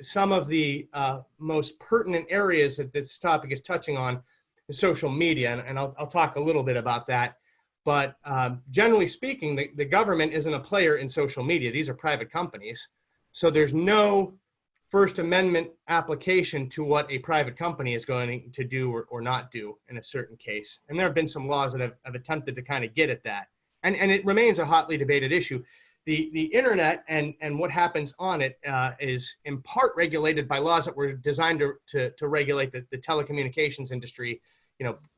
some of the most pertinent areas that this topic is touching on is social media, and I'll talk a little bit about that. But generally speaking, the government isn't a player in social media. These are private companies. So there's no First Amendment application to what a private company is going to do or not do in a certain case. And there have been some laws that have attempted to kind of get at that. And it remains a hotly debated issue. The internet and what happens on it is in part regulated by laws that were designed to regulate the telecommunications industry,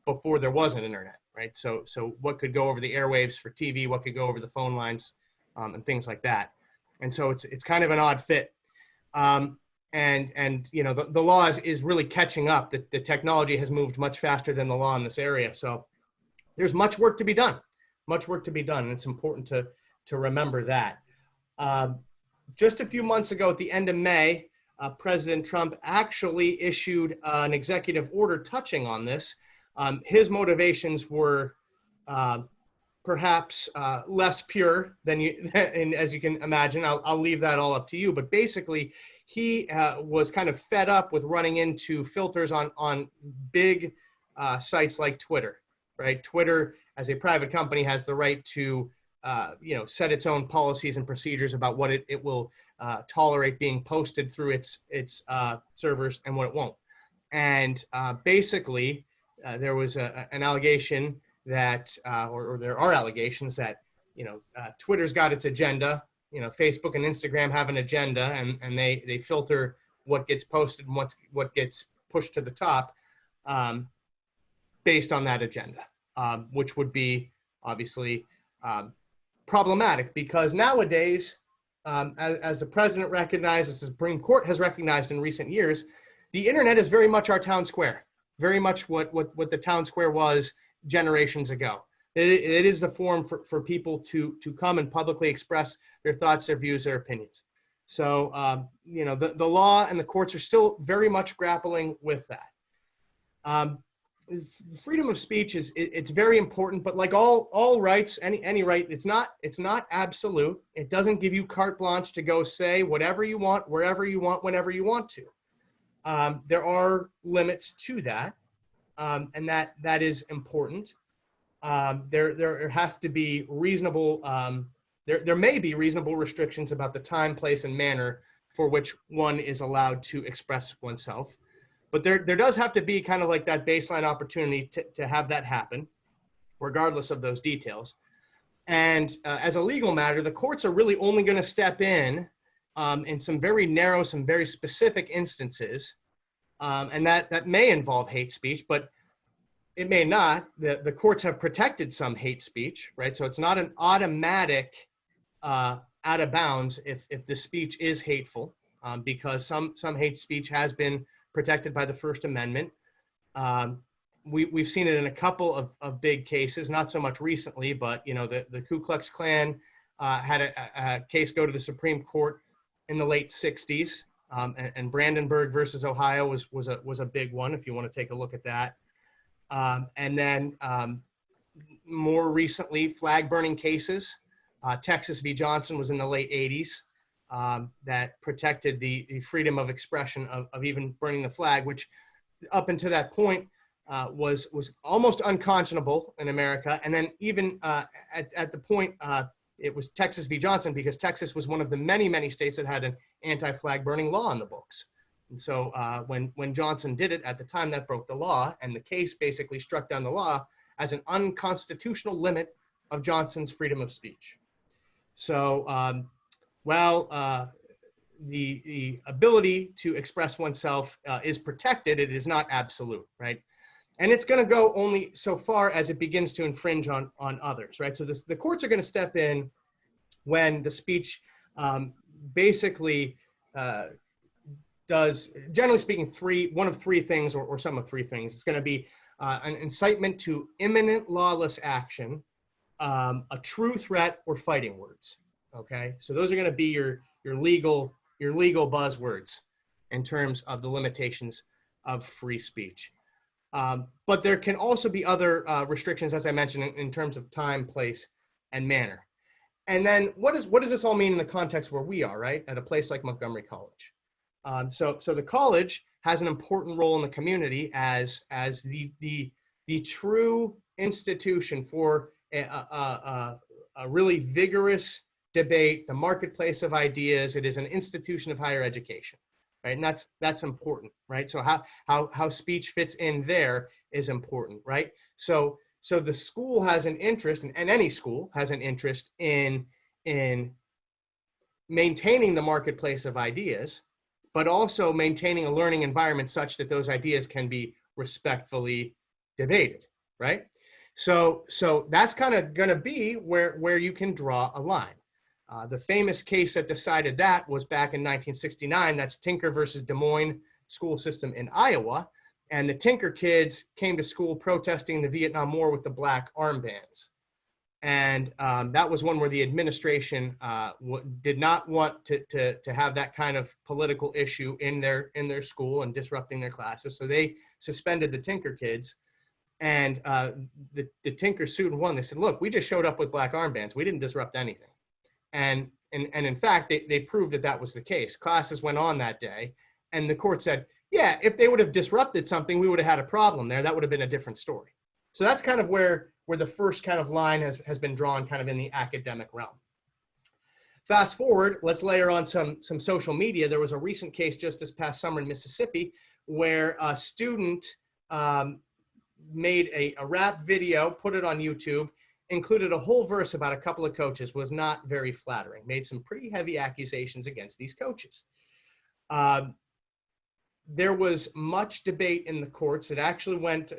before there was an internet, right? So what could go over the airwaves for TV, what could go over the phone lines, and things like that. And so it's kind of an odd fit. And the law is really catching up. The technology has moved much faster than the law in this area. So there's much work to be done, and it's important to remember that. Just a few months ago, at the end of May, President Trump actually issued an executive order touching on this. His motivations were perhaps less pure than and as you can imagine. I'll leave that all up to you. But basically, he was kind of fed up with running into filters on big sites like Twitter, right? Twitter, as a private company, has the right to set its own policies and procedures about what it will tolerate being posted through its servers and what it won't. And basically, there was an allegation that, or there are allegations that, Twitter's got its agenda. Facebook and Instagram have an agenda, and they filter what gets posted and what gets pushed to the top based on that agenda, which would be obviously problematic, because nowadays, as the president recognized, as the Supreme Court has recognized in recent years, the internet is very much our town square, very much what the town square was generations ago. It is the forum for people to come and publicly express their thoughts, their views, their opinions. So, the law and the courts are still very much grappling with that. Freedom of speech it's very important, but like all rights, any right, it's not absolute. It doesn't give you carte blanche to go say whatever you want, wherever you want, whenever you want to. There are limits to that, and that is important. There have to be reasonable. There may be reasonable restrictions about the time, place, and manner for which one is allowed to express oneself. But there does have to be kind of like that baseline opportunity to have that happen, regardless of those details. And as a legal matter, the courts are really only going to step in some very narrow, some very specific instances, and that may involve hate speech, but it may not. The courts have protected some hate speech, right? So it's not an automatic out of bounds if the speech is hateful, because some hate speech has been protected by the First Amendment. We've seen it in a couple of big cases, not so much recently, but the Ku Klux Klan had a case go to the Supreme Court in the late 60s, and Brandenburg versus Ohio was a big one, if you want to take a look at that. And then more recently, flag burning cases. Texas v. Johnson was in the late 80s. That protected the freedom of expression of even burning the flag, which up until that point was almost unconscionable in America. And then even at the point, it was Texas v. Johnson, because Texas was one of the many, many states that had an anti-flag burning law in the books. And so when Johnson did it at the time, that broke the law, and the case basically struck down the law as an unconstitutional limit of Johnson's freedom of speech. So while the ability to express oneself is protected, it is not absolute, right? And it's going to go only so far as it begins to infringe on others, right? So the courts are going to step in when the speech basically does, generally speaking, one of three things, or some of three things. It's going to be an incitement to imminent lawless action, a true threat, or fighting words. Okay, so those are going to be your legal buzzwords in terms of the limitations of free speech. But there can also be other restrictions, as I mentioned, in terms of time, place, and manner. And then what does this all mean in the context where we are, right, at a place like Montgomery College? So the college has an important role in the community as the true institution for a really vigorous debate, the marketplace of ideas. It is an institution of higher education, right? And that's important, right? So how speech fits in there is important, right? So the school has an interest, and any school has an interest in maintaining the marketplace of ideas, but also maintaining a learning environment such that those ideas can be respectfully debated, right? So that's kind of going to be where you can draw a line. The famous case that decided that was back in 1969. That's Tinker versus Des Moines school system in Iowa. And the Tinker kids came to school protesting the Vietnam War with the black armbands. And that was one where the administration did not want to have that kind of political issue in their school and disrupting their classes. So they suspended the Tinker kids, and the Tinker sued and won. They said, look, we just showed up with black armbands. We didn't disrupt anything. And in fact, they proved that was the case. Classes went on that day, and the court said, yeah, if they would have disrupted something, we would have had a problem there. That would have been a different story. So that's kind of where the first kind of line has been drawn kind of in the academic realm. Fast forward, let's layer on some social media. There was a recent case just this past summer in Mississippi where a student made a rap video, put it on YouTube, included a whole verse about a couple of coaches, was not very flattering, made some pretty heavy accusations against these coaches. There was much debate in the courts. It actually went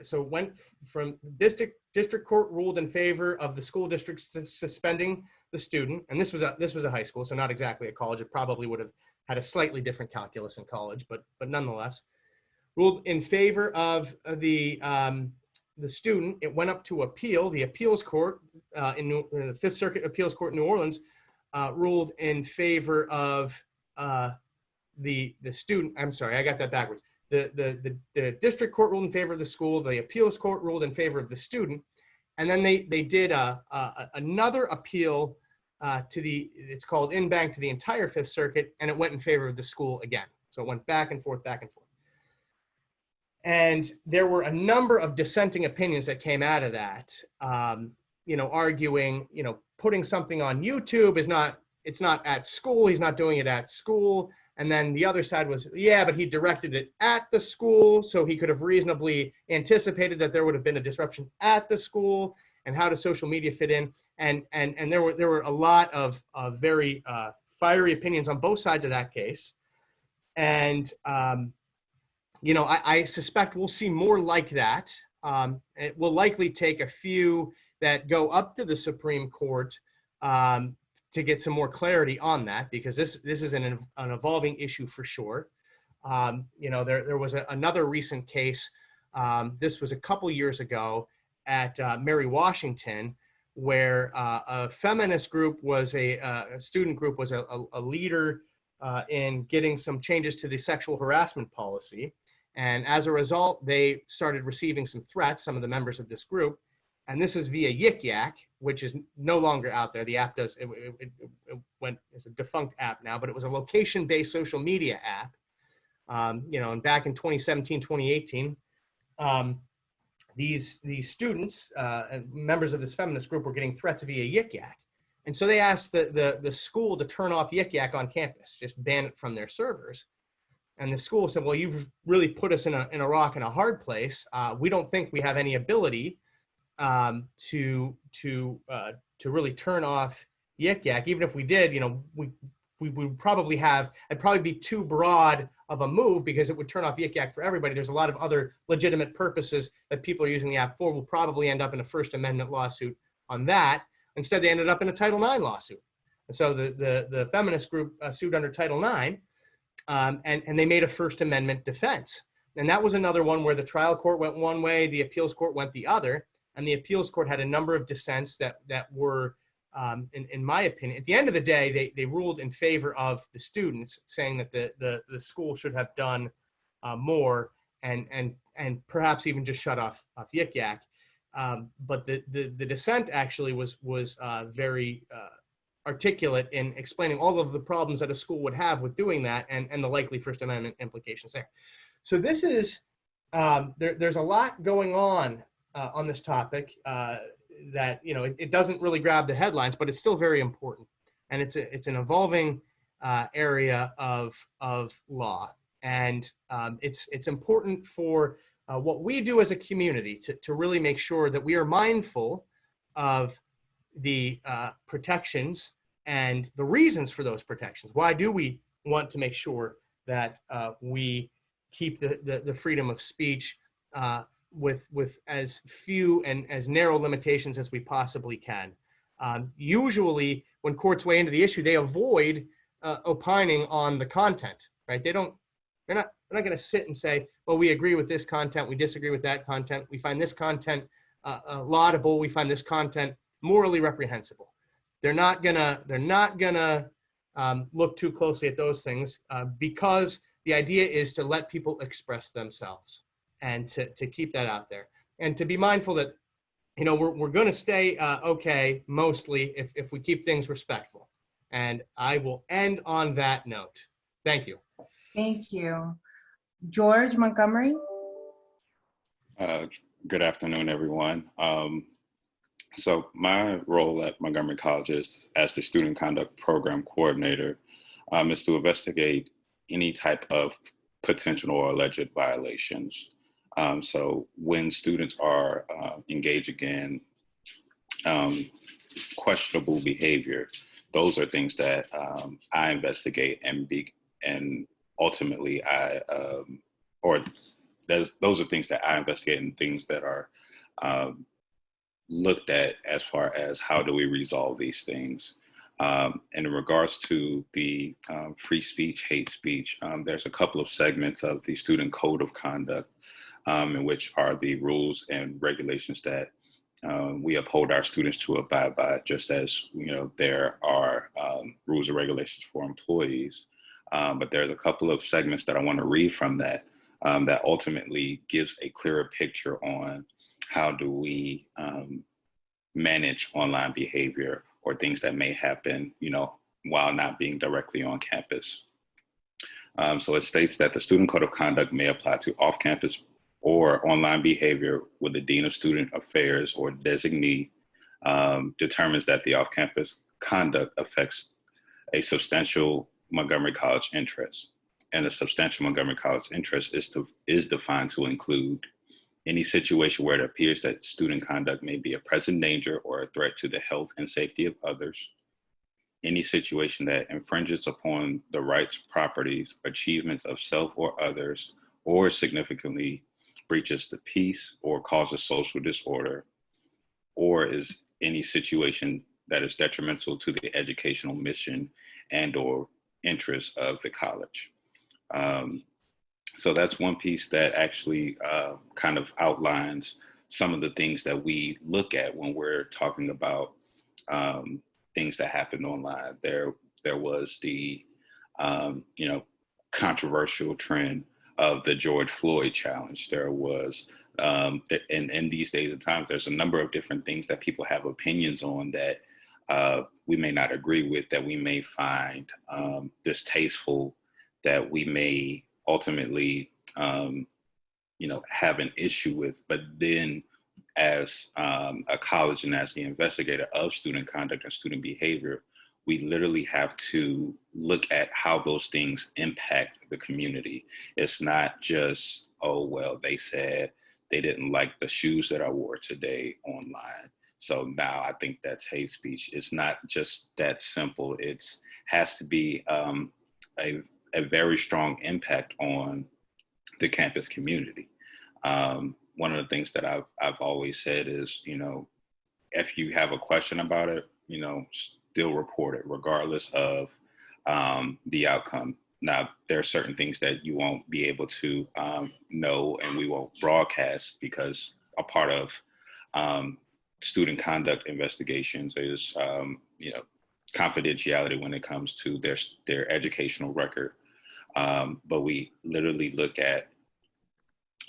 from district court ruled in favor of the school district suspending the student, and this was a high school, so not exactly a college. It probably would have had a slightly different calculus in college, but nonetheless, ruled in favor of the student. It went up to appeal. The appeals court in the Fifth Circuit Appeals Court in New Orleans ruled in favor of the student. I'm sorry, I got that backwards. The district court ruled in favor of the school. The appeals court ruled in favor of the student, and then they did another appeal it's called in bank to the entire Fifth Circuit, and it went in favor of the school again. So it went back and forth. And there were a number of dissenting opinions that came out of that. Arguing, putting something on YouTube it's not at school. He's not doing it at school. And then the other side was, yeah, but he directed it at the school, so he could have reasonably anticipated that there would have been a disruption at the school. And how does social media fit in? And there were a lot of very fiery opinions on both sides of that case. And I suspect we'll see more like that. It will likely take a few that go up to the Supreme Court to get some more clarity on that, because this is an evolving issue for sure. There was another recent case. This was a couple years ago at Mary Washington, where a feminist group was a student group was a leader in getting some changes to the sexual harassment policy. And as a result, they started receiving some threats, some of the members of this group. And this is via Yik Yak, which is no longer out there. The app it's a defunct app now, but it was a location-based social media app. And back in 2017, 2018, these students and members of this feminist group were getting threats via Yik Yak. And so they asked the school to turn off Yik Yak on campus, just ban it from their servers. And the school said, well, you've really put us in a rock and a hard place. We don't think we have any ability to really turn off Yik Yak. Even if we did, we would probably it'd probably be too broad of a move, because it would turn off Yik Yak for everybody. There's a lot of other legitimate purposes that people are using the app for. We'll probably end up in a First Amendment lawsuit on that. Instead, they ended up in a Title IX lawsuit. And so the feminist group sued under Title IX, and they made a First Amendment defense. And that was another one where the trial court went one way, the appeals court went the other. And the appeals court had a number of dissents that were, in my opinion, at the end of the day, they ruled in favor of the students, saying that the school should have done more and perhaps even just shut off Yik Yak. But the dissent actually was very articulate in explaining all of the problems that a school would have with doing that and the likely First Amendment implications there. So this is, there's a lot going on this topic that, you know, it doesn't really grab the headlines, but it's still very important. And it's an evolving area of law. And it's important for what we do as a community to really make sure that we are mindful of the protections and the reasons for those protections. Why do we want to make sure that we keep the freedom of speech with as few and as narrow limitations as we possibly can? Usually, when courts weigh into the issue, they avoid opining on the content, right? They're not going to sit and say, well, we agree with this content, we disagree with that content, we find this content laudable, we find this content morally reprehensible. They're not gonna look too closely at those things because the idea is to let people express themselves and to keep that out there and to be mindful that, you know, we're going to stay okay mostly if we keep things respectful. And I will end on that note. Thank you. Thank you. George Montgomery. Good afternoon, everyone. So my role at Montgomery College is as the Student Conduct Program Coordinator is to investigate any type of potential or alleged violations. So when students are engaging in questionable behavior, those are things that I investigate and ultimately those are things that I investigate and things that are looked at as far as how do we resolve these things. And in regards to the free speech, hate speech, there's a couple of segments of the Student Code of Conduct in which are the rules and regulations that we uphold our students to abide by, just as, you know, there are rules and regulations for employees. But there's a couple of segments that I want to read from that that ultimately gives a clearer picture on how do we manage online behavior or things that may happen, you know, while not being directly on campus. So it states that the Student Code of Conduct may apply to off-campus or online behavior where the Dean of Student Affairs or designee determines that the off-campus conduct affects a substantial Montgomery College interest. And a substantial Montgomery College interest is defined to include any situation where it appears that student conduct may be a present danger or a threat to the health and safety of others, any situation that infringes upon the rights, properties, achievements of self or others, or significantly breaches the peace or causes social disorder, or is any situation that is detrimental to the educational mission and or interests of the college. So that's one piece that actually kind of outlines some of the things that we look at when we're talking about things that happened online. There was the controversial trend of the George Floyd challenge. There was, in these days and times, there's a number of different things that people have opinions on that we may not agree with, that we may find distasteful, that we may ultimately, have an issue with. But then as a college and as the investigator of student conduct and student behavior, we literally have to look at how those things impact the community. It's not just, oh, well, they said they didn't like the shoes that I wore today online, so now I think that's hate speech. It's not just that simple. It has to be a very strong impact on the campus community. One of the things that I've always said is, if you have a question about it, still report it regardless of the outcome. Now, there are certain things that you won't be able to know and we won't broadcast, because a part of student conduct investigations is, confidentiality when it comes to their educational record. But we literally look at,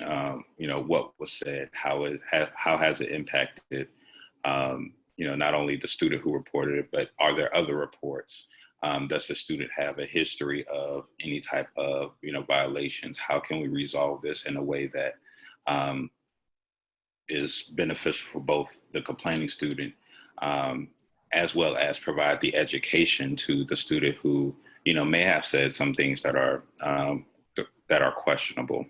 what was said, how has it impacted not only the student who reported it, but are there other reports? Does the student have a history of any type of, violations? How can we resolve this in a way that is beneficial for both the complaining student, as well as provide the education to the student who, may have said some things that are questionable.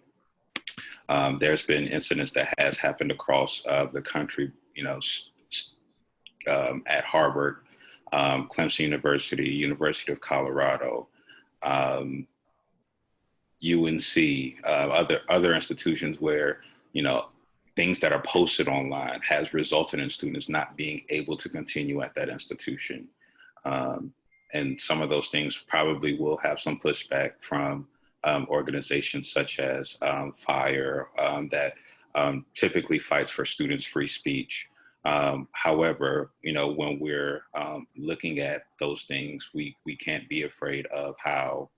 There's been incidents that has happened across the country, at Harvard, Clemson University, University of Colorado, UNC, other institutions where, things that are posted online has resulted in students not being able to continue at that institution. And some of those things probably will have some pushback from organizations such as FIRE that typically fights for students' free speech. However, when we're looking at those things, we can't be afraid of how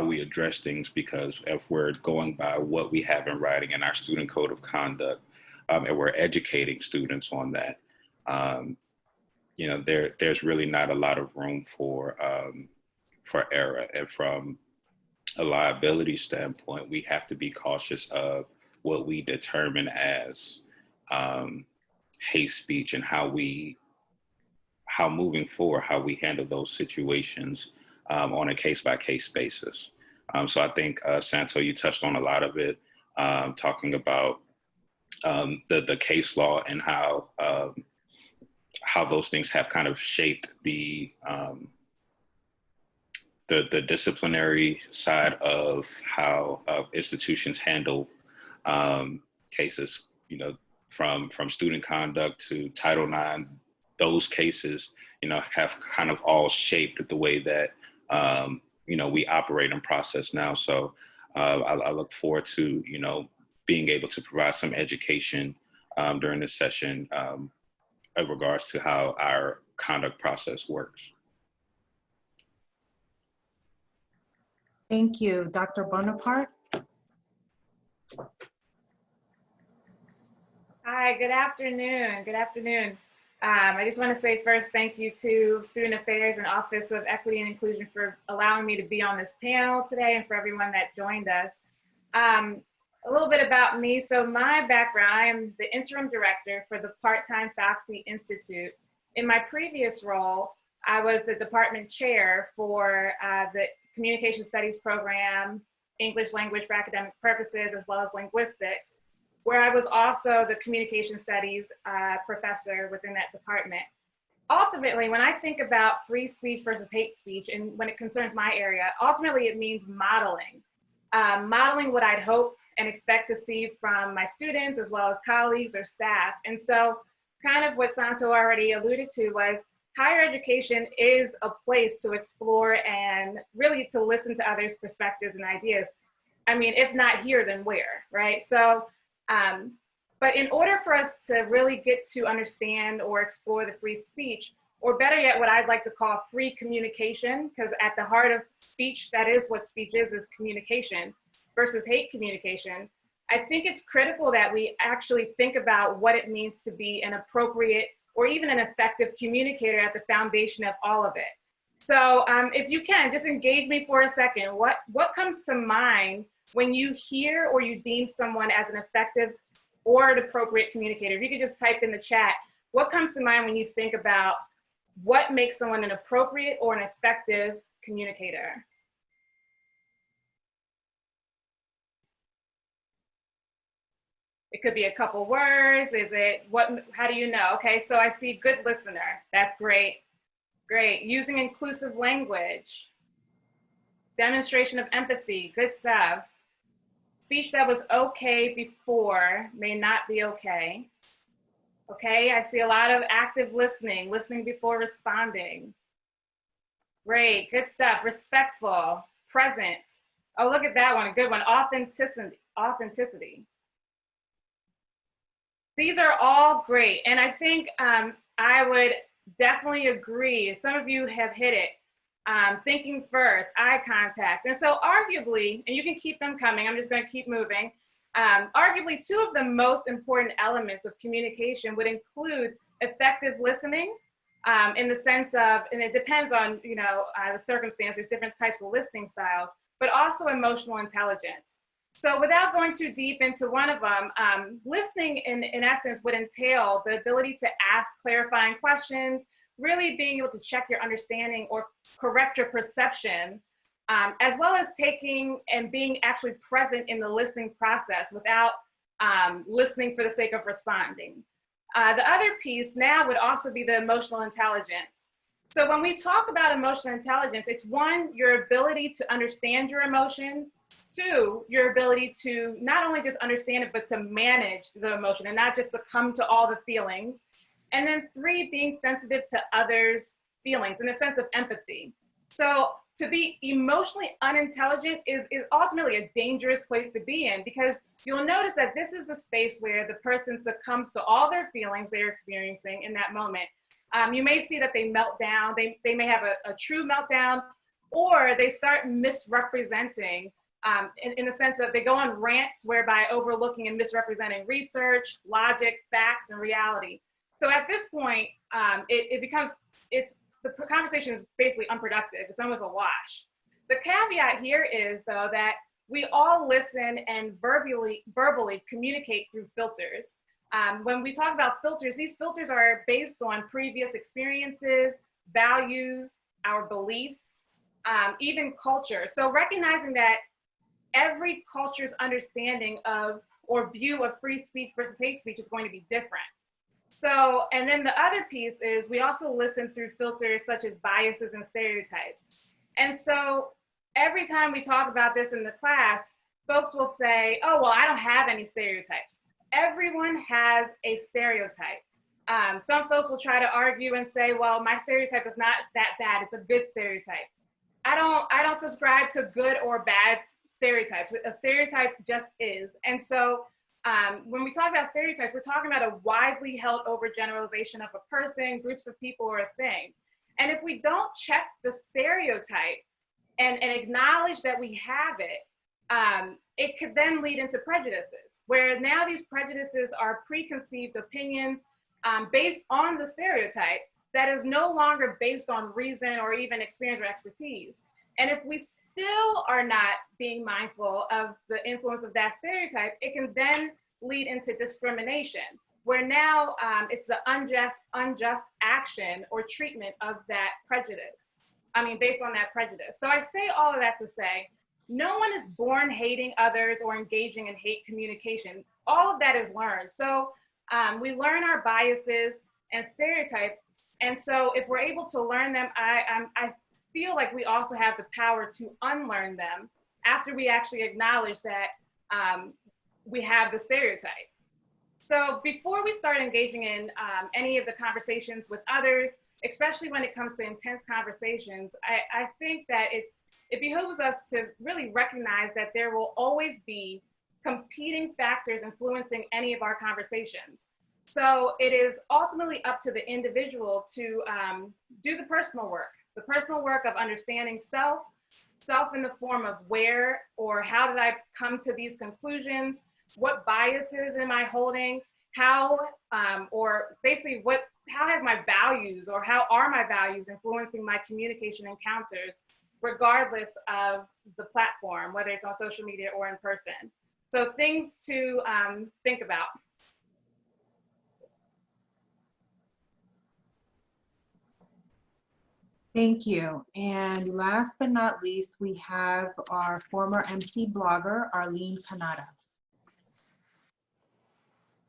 we address things, because if we're going by what we have in writing in our student code of conduct, and we're educating students on that, there's really not a lot of room for error. And from a liability standpoint, we have to be cautious of what we determine as hate speech, and how moving forward, how we handle those situations on a case-by-case basis. So I think, Santo, you touched on a lot of it, talking about the case law and how those things have kind of shaped the disciplinary side of how institutions handle cases, from student conduct to Title IX. Those cases, have kind of all shaped the way that, we operate and process now. So I look forward to, being able to provide some education during this session in regards to how our conduct process works. Thank you. Dr. Bonaparte? Hi, good afternoon. Good afternoon. I just want to say first, thank you to Student Affairs and Office of Equity and Inclusion for allowing me to be on this panel today, and for everyone that joined us. A little bit about me. So my background, I am the interim director for the Part-Time Faculty Institute. In my previous role, I was the department chair for the Communication Studies program, English language for academic purposes, as well as linguistics, where I was also the communication studies professor within that department. Ultimately, when I think about free speech versus hate speech, and when it concerns my area, ultimately it means modeling. Modeling what I'd hope and expect to see from my students, as well as colleagues or staff. And so kind of what Santo already alluded to was, higher education is a place to explore and really to listen to others' perspectives and ideas. I mean, if not here, then where, right? So, but in order for us to really get to understand or explore the free speech, or better yet, what I'd like to call free communication, because at the heart of speech, that is what speech is communication versus hate communication. I think it's critical that we actually think about what it means to be an appropriate or even an effective communicator at the foundation of all of it. So if you can, just engage me for a second. What comes to mind when you hear or you deem someone as an effective or an appropriate communicator? If you could just type in the chat, what comes to mind when you think about what makes someone an appropriate or an effective communicator? It could be a couple words. Is it how do you know? Okay, so I see good listener. That's great. Great. Using inclusive language. Demonstration of empathy. Good stuff. Speech that was okay before may not be okay. Okay, I see a lot of active listening, listening before responding. Great, good stuff. Respectful, present. Oh, look at that one, a good one. Authenticity. These are all great. And I think I would definitely agree. Some of you have hit it. Thinking first, eye contact. And so arguably, and you can keep them coming, I'm just gonna keep moving. Arguably, two of the most important elements of communication would include effective listening, in the sense of, and it depends on, the circumstance, there's different types of listening styles, but also emotional intelligence. So without going too deep into one of them, listening in essence would entail the ability to ask clarifying questions, really being able to check your understanding or correct your perception, as well as taking and being actually present in the listening process without listening for the sake of responding. The other piece now would also be the emotional intelligence. So when we talk about emotional intelligence, it's one, your ability to understand your emotion. Two, your ability to not only just understand it, but to manage the emotion and not just succumb to all the feelings. And then three, being sensitive to others' feelings in a sense of empathy. So to be emotionally unintelligent is ultimately a dangerous place to be in, because you'll notice that this is the space where the person succumbs to all their feelings they're experiencing in that moment. You may see that they melt down, they may have a true meltdown, or they start misrepresenting in the sense of they go on rants whereby overlooking and misrepresenting research, logic, facts, and reality. So at this point, the conversation is basically unproductive. It's almost a wash. The caveat here is, though, that we all listen and verbally communicate through filters. When we talk about filters, these filters are based on previous experiences, values, our beliefs, even culture. So recognizing that every culture's understanding of or view of free speech versus hate speech is going to be different. So, and then the other piece is we also listen through filters such as biases and stereotypes. And so every time we talk about this in the class, folks will say, oh, well, I don't have any stereotypes. Everyone has a stereotype. Some folks will try to argue and say, well, my stereotype is not that bad. It's a good stereotype. I don't subscribe to good or bad stereotypes. A stereotype just is. And so when we talk about stereotypes, we're talking about a widely held overgeneralization of a person, groups of people, or a thing. And if we don't check the stereotype and acknowledge that we have it, it could then lead into prejudices, where now these prejudices are preconceived opinions based on the stereotype that is no longer based on reason or even experience or expertise. And if we still are not being mindful of the influence of that stereotype, it can then lead into discrimination, where now it's the unjust action or treatment of that prejudice. Based on that prejudice. So I say all of that to say, no one is born hating others or engaging in hate communication. All of that is learned. So we learn our biases and stereotypes. And so if we're able to learn them, I feel like we also have the power to unlearn them after we actually acknowledge that we have the stereotype. So before we start engaging in any of the conversations with others, especially when it comes to intense conversations, I think that it behooves us to really recognize that there will always be competing factors influencing any of our conversations. So it is ultimately up to the individual to do the personal work of understanding self in the form of where or how did I come to these conclusions, what biases am I holding, how has my values or how are my values influencing my communication encounters, regardless of the platform, whether it's on social media or in person. So things to think about. Thank you. And last but not least, we have our former MC blogger, Arlene Kanata.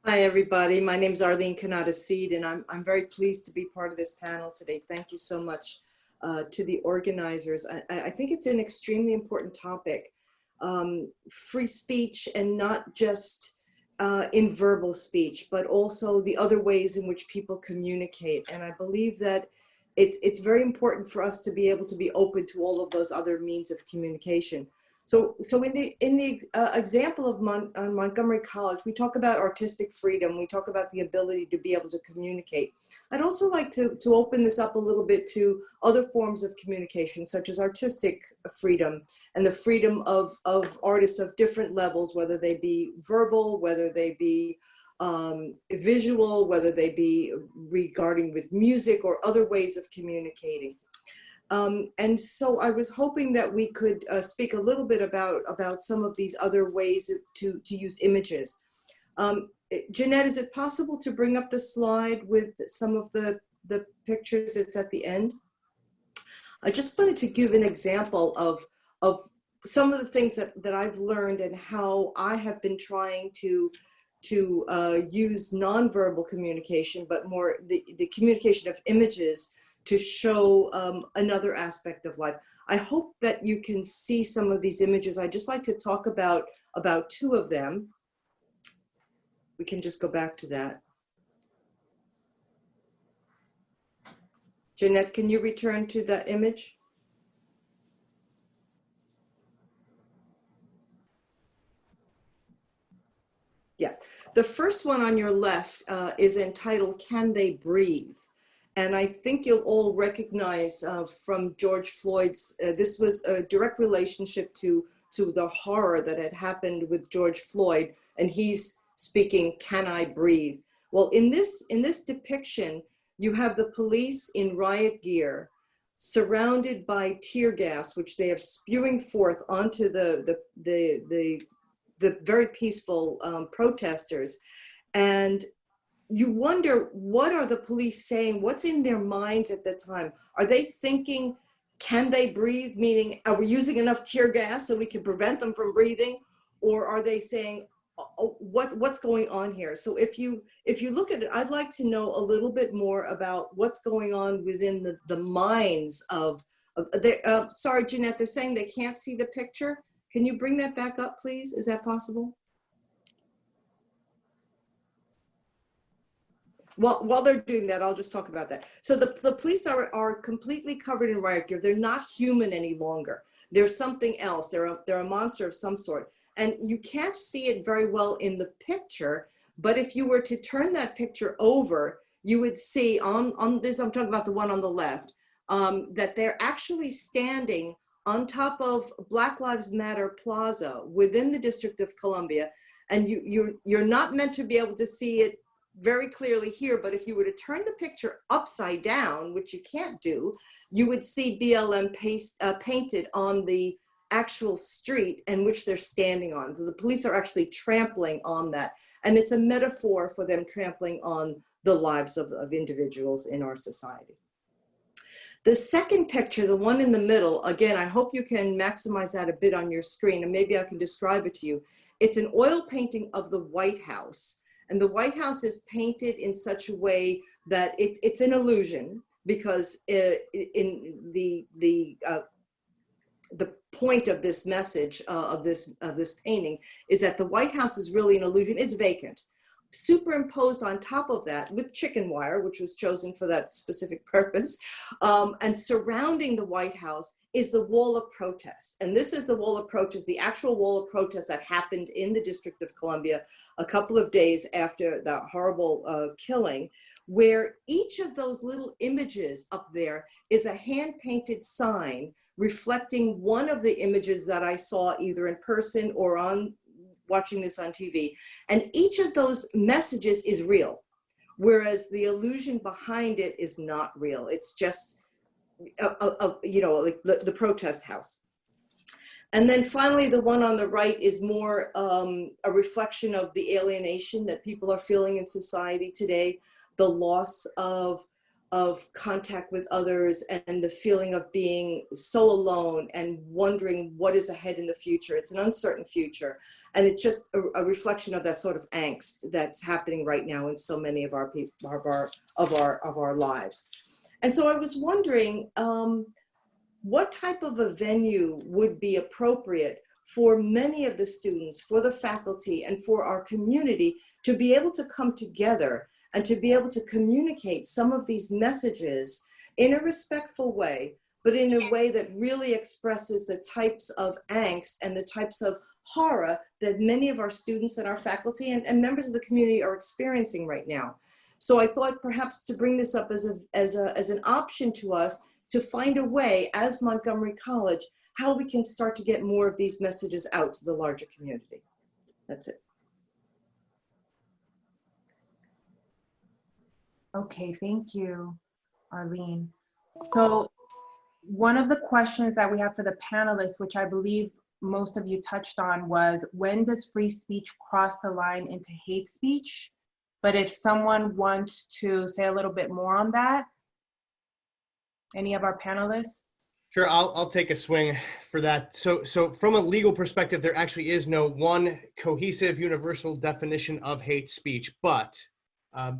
Hi, everybody. My name is Arlene Kanata Seed, and I'm very pleased to be part of this panel today. Thank you so much to the organizers. I think it's an extremely important topic. Free speech, and not just in verbal speech, but also the other ways in which people communicate. And I believe that it's very important for us to be able to be open to all of those other means of communication. So in the example of Montgomery College, we talk about artistic freedom. We talk about the ability to be able to communicate. I'd also like to open this up a little bit to other forms of communication, such as artistic freedom and the freedom of artists of different levels, whether they be verbal, whether they be visual, whether they be regarding with music or other ways of communicating. And so I was hoping that we could speak a little bit about some of these other ways to use images. Jeanette, is it possible to bring up the slide with some of the pictures? It's at the end. I just wanted to give an example of some of the things that I've learned and how I have been trying to use nonverbal communication, but more the communication of images to show another aspect of life. I hope that you can see some of these images. I'd just like to talk about two of them. We can just go back to that. Jeanette, can you return to that image? Yeah, the first one on your left is entitled, "Can They Breathe?" And I think you'll all recognize from George Floyd's, this was a direct relationship to the horror that had happened with George Floyd, and he's speaking, "Can I breathe?" Well, in this depiction, you have the police in riot gear, surrounded by tear gas, which they have spewing forth onto the very peaceful protesters. And you wonder, what are the police saying? What's in their minds at the time? Are they thinking, can they breathe? Meaning, are we using enough tear gas so we can prevent them from breathing? Or are they saying, oh, what's going on here? So if you look at it, I'd like to know a little bit more about what's going on within the minds of sorry, Jeanette, they're saying they can't see the picture. Can you bring that back up, please? Is that possible? Well, while they're doing that, I'll just talk about that. So the police are completely covered in riot gear. They're not human any longer. They're something else. They're a monster of some sort. And you can't see it very well in the picture, but if you were to turn that picture over, you would see on this, I'm talking about the one on the left, that they're actually standing on top of Black Lives Matter Plaza within the District of Columbia. And you're not meant to be able to see it very clearly here, but if you were to turn the picture upside down, which you can't do, you would see BLM painted on the actual street in which they're standing on. The police are actually trampling on that. And it's a metaphor for them trampling on the lives of individuals in our society. The second picture, the one in the middle, again, I hope you can maximize that a bit on your screen, and maybe I can describe it to you. It's an oil painting of the White House. And the White House is painted in such a way that it's an illusion, because in the point of this message of this painting is that the White House is really an illusion. It's vacant. Superimposed on top of that with chicken wire, which was chosen for that specific purpose, and surrounding the White House is the wall of protest. And this is the wall of protest, the actual wall of protest that happened in the District of Columbia a couple of days after that horrible killing, where each of those little images up there is a hand-painted sign reflecting one of the images that I saw either in person or on watching this on TV. And each of those messages is real, whereas the illusion behind it is not real. It's just, you know, like the protest house. And then finally, the one on the right is more a reflection of the alienation that people are feeling in society today, the loss of contact with others, and the feeling of being so alone and wondering what is ahead in the future. It's an uncertain future. And it's just a reflection of that sort of angst that's happening right now in so many of our lives. And so I was wondering, what type of a venue would be appropriate for many of the students, for the faculty, and for our community to be able to come together and to be able to communicate some of these messages in a respectful way, but in a way that really expresses the types of angst and the types of horror that many of our students and our faculty and members of the community are experiencing right now. So I thought perhaps to bring this up as an option to us to find a way as Montgomery College, how we can start to get more of these messages out to the larger community. That's it. Okay, thank you, Arlene. So one of the questions that we have for the panelists, which I believe most of you touched on, was when does free speech cross the line into hate speech? But if someone wants to say a little bit more on that, any of our panelists? Sure, I'll take a swing for that. So from a legal perspective, there actually is no one cohesive universal definition of hate speech, but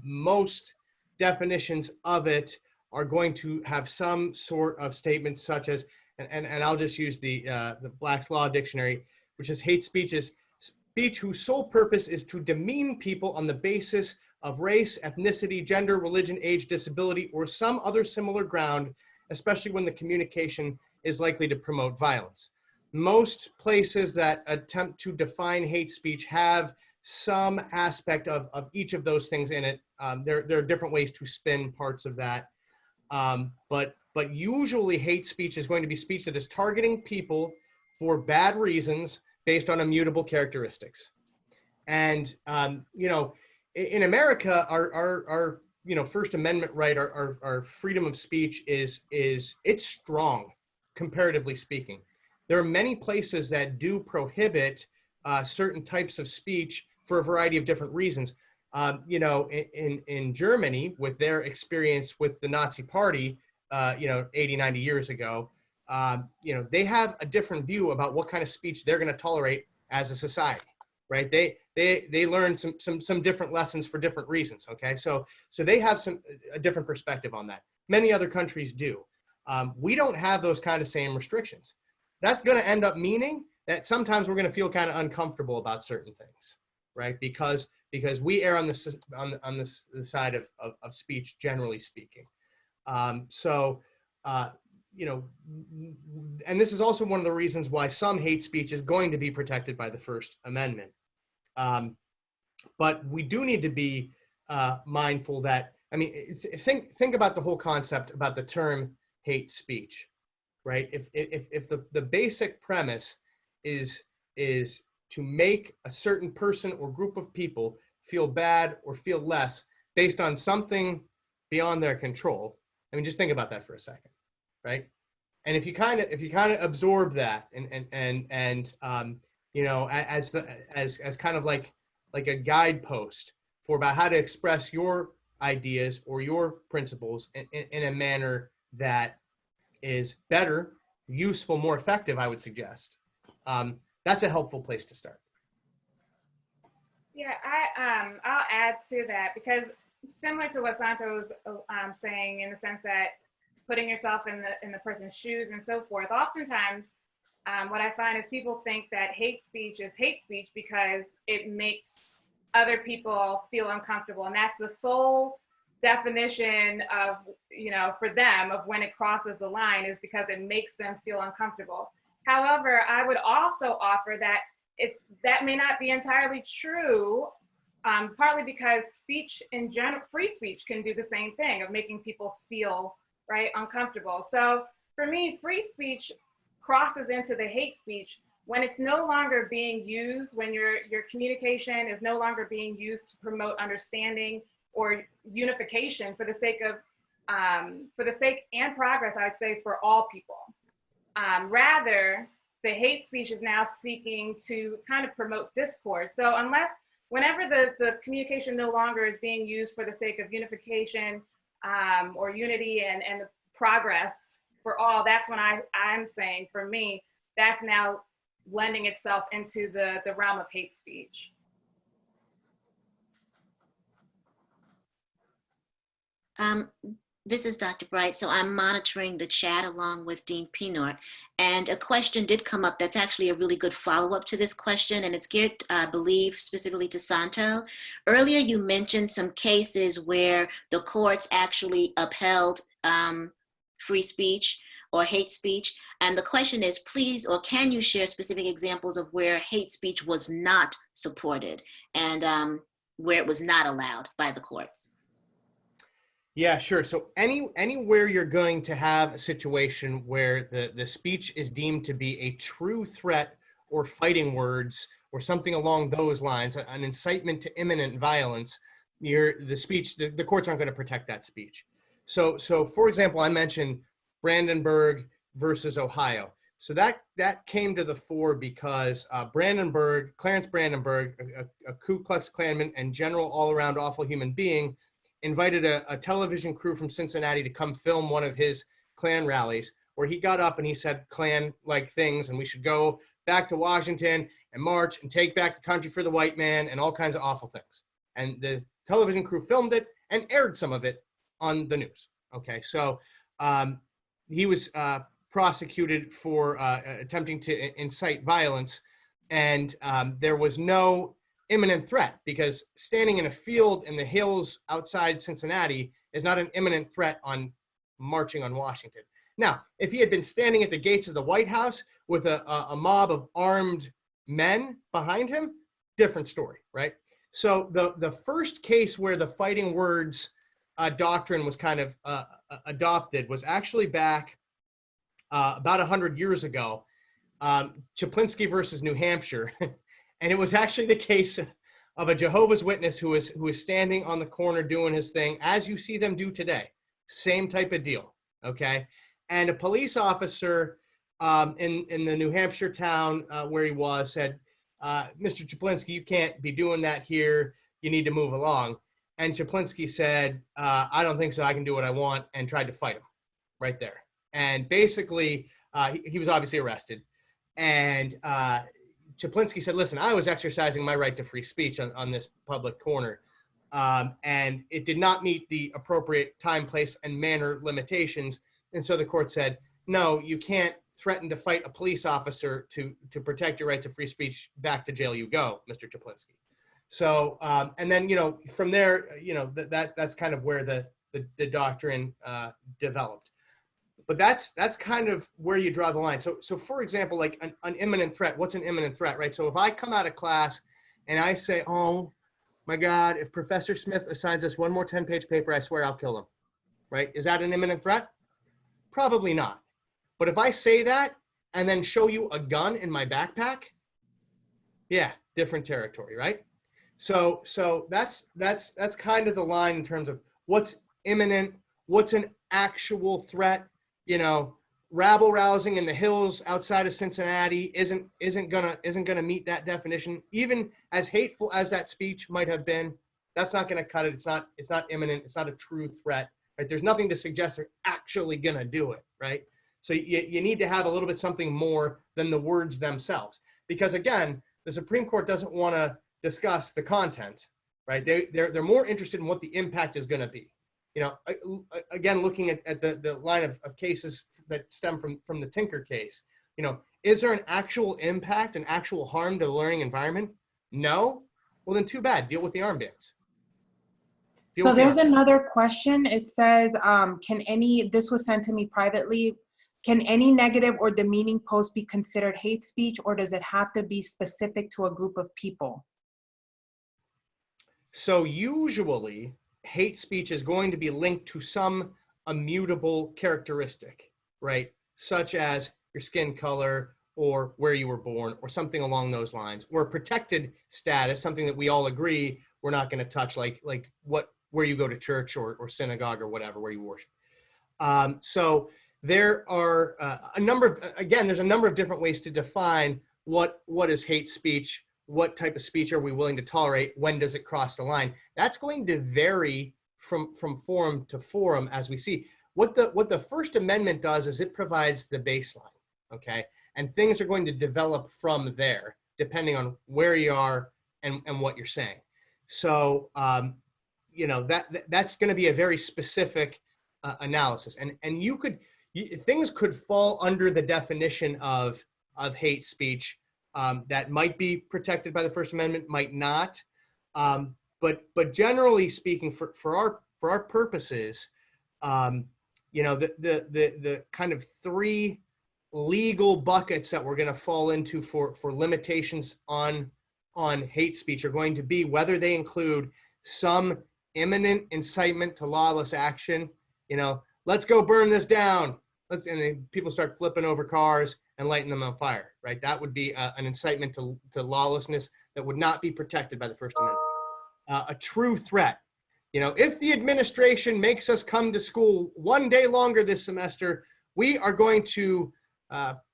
most definitions of it are going to have some sort of statements such as, and I'll just use the Black's Law Dictionary, which is hate speech is speech whose sole purpose is to demean people on the basis of race, ethnicity, gender, religion, age, disability, or some other similar ground, especially when the communication is likely to promote violence. Most places that attempt to define hate speech have some aspect of each of those things in it. There are different ways to spin parts of that. But usually hate speech is going to be speech that is targeting people for bad reasons based on immutable characteristics. And, you know, in America, our you know, First Amendment right, our freedom of speech it's strong, comparatively speaking. There are many places that do prohibit certain types of speech for a variety of different reasons. You know, in Germany, with their experience with the Nazi Party, you know, 80, 90 years ago, you know, they have a different view about what kind of speech they're going to tolerate as a society, right? They learned some different lessons for different reasons. Okay, so they have a different perspective on that. Many other countries do. We don't have those kind of same restrictions. That's going to end up meaning that sometimes we're going to feel kind of uncomfortable about certain things, right? Because we err on the side of speech, generally speaking. You know, and this is also one of the reasons why some hate speech is going to be protected by the First Amendment. But we do need to be mindful that, I mean, think about the whole concept about the term hate speech, right? If the basic premise is to make a certain person or group of people feel bad or feel less based on something beyond their control, I mean, just think about that for a second, right? And if you kind of absorb that and you know, as kind of like a guidepost for about how to express your ideas or your principles in a manner that is better, useful, more effective, I would suggest. That's a helpful place to start. Yeah, I'll add to that, because similar to what Santo's saying, in the sense that putting yourself in the person's shoes and so forth, oftentimes what I find is people think that hate speech is hate speech because it makes other people feel uncomfortable, and that's the sole definition of, you know, for them, of when it crosses the line, is because it makes them feel uncomfortable. However, I would also offer that that may not be entirely true, partly because speech in general, free speech, can do the same thing of making people feel, right, uncomfortable. So for me, free speech crosses into the hate speech when it's no longer being used, when your communication is no longer being used to promote understanding or unification for the sake and progress, I would say, for all people. Rather, the hate speech is now seeking to kind of promote discord. So whenever the communication no longer is being used for the sake of unification or unity and progress for all, that's when I'm saying, for me, that's now lending itself into the realm of hate speech. This is Dr. Bright. So I'm monitoring the chat along with Dean Pinort. And a question did come up that's actually a really good follow-up to this question, and it's geared, I believe, specifically to Santo. Earlier, you mentioned some cases where the courts actually upheld free speech or hate speech. And the question is, please, or can you share specific examples of where hate speech was not supported and where it was not allowed by the courts? Yeah, sure. So anywhere you're going to have a situation where the speech is deemed to be a true threat or fighting words or something along those lines, an incitement to imminent violence, the courts aren't going to protect that speech. So for example, I mentioned Brandenburg versus Ohio. So that came to the fore because Clarence Brandenburg, a Ku Klux Klanman and general all-around awful human being, invited a television crew from Cincinnati to come film one of his Klan rallies, where he got up and he said Klan-like things, and we should go back to Washington and march and take back the country for the white man and all kinds of awful things. And the television crew filmed it and aired some of it on the news. Okay, so he was prosecuted for attempting to incite violence, and there was no imminent threat, because standing in a field in the hills outside Cincinnati is not an imminent threat on marching on Washington. Now, if he had been standing at the gates of the White House with a mob of armed men behind him, different story, right? So the first case where the fighting words doctrine was kind of adopted was actually back about 100 years ago, Chaplinsky versus New Hampshire. And it was actually the case of a Jehovah's Witness who was standing on the corner doing his thing, as you see them do today. Same type of deal, okay? And a police officer in the New Hampshire town where he was said, Mr. Chaplinsky, you can't be doing that here. You need to move along. And Chaplinsky said, I don't think so. I can do what I want, and tried to fight him right there. And basically, he was obviously arrested. And Chaplinsky said, listen, I was exercising my right to free speech on this public corner, and it did not meet the appropriate time, place, and manner limitations. And so the court said, no, you can't threaten to fight a police officer to protect your right to free speech. Back to jail you go, Mr. Chaplinsky. So, and then, from there, that's kind of where the doctrine developed. But that's kind of where you draw the line. So for example, like an imminent threat, what's an imminent threat, right? So if I come out of class and I say, oh my God, if Professor Smith assigns us one more 10-page paper, I swear I'll kill him, right? Is that an imminent threat? Probably not. But if I say that and then show you a gun in my backpack, yeah, different territory, right? So that's kind of the line in terms of what's imminent, what's an actual threat. Rabble rousing in the hills outside of Cincinnati isn't gonna meet that definition. Even as hateful as that speech might have been, that's not gonna cut it. It's not imminent. It's not a true threat, right? There's nothing to suggest they're actually gonna do it, right? So you need to have a little bit something more than the words themselves, because again, the Supreme Court doesn't want to discuss the content, right? They're more interested in what the impact is going to be. Again, looking at the line of cases that stem from the Tinker case, is there an actual impact, an actual harm to the learning environment? No? Well, then too bad. Deal with the armbands. So there's another question. It says, this was sent to me privately, can any negative or demeaning post be considered hate speech, or does it have to be specific to a group of people? So usually, hate speech is going to be linked to some immutable characteristic, right? Such as your skin color or where you were born or something along those lines, or a protected status, something that we all agree we're not going to touch, like where you go to church or synagogue or whatever, where you worship. So there are there's a number of different ways to define what is hate speech. What type of speech are we willing to tolerate? When does it cross the line? That's going to vary from forum to forum, as we see. What the First Amendment does is it provides the baseline, okay? And things are going to develop from there, depending on where you are and what you're saying. So, that's going to be a very specific analysis. And things could fall under the definition of hate speech. That might be protected by the First Amendment, might not. But generally speaking, for our purposes, the kind of three legal buckets that we're going to fall into for limitations on hate speech are going to be whether they include some imminent incitement to lawless action. Let's go burn this down. And then people start flipping over cars and lighting them on fire, right? That would be an incitement to lawlessness that would not be protected by the First Amendment. A true threat. If the administration makes us come to school one day longer this semester, we are going to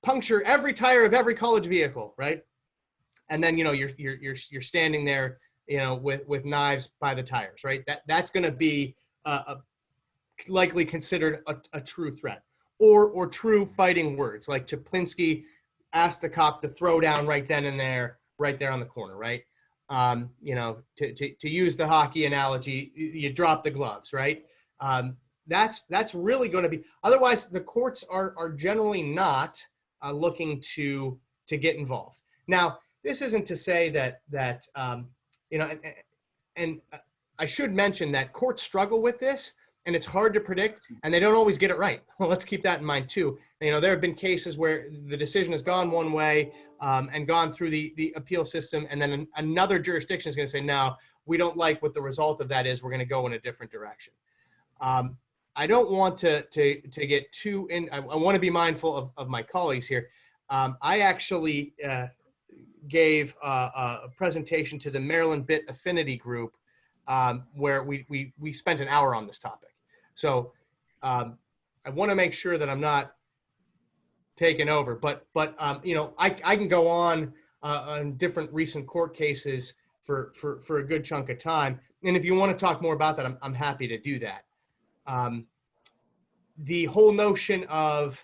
puncture every tire of every college vehicle, right? And then you're standing there, with knives by the tires, right? That's going to be likely considered a true threat, or true fighting words, like Chaplinsky asked the cop to throw down right then and there, right there on the corner, right? To use the hockey analogy, you drop the gloves, right? That's really going to be. Otherwise, the courts are generally not looking to get involved. Now, this isn't to say that and I should mention that courts struggle with this, and it's hard to predict, and they don't always get it right. Well, let's keep that in mind too. There have been cases where the decision has gone one way and gone through the appeal system, and then another jurisdiction is going to say, no, we don't like what the result of that is. We're going to go in a different direction. I don't want to get too in. I want to be mindful of my colleagues here. I actually gave a presentation to the Maryland Bit Affinity Group where we spent an hour on this topic. So I want to make sure that I'm not taking over, but I can go on different recent court cases for a good chunk of time. And if you want to talk more about that, I'm happy to do that. The whole notion of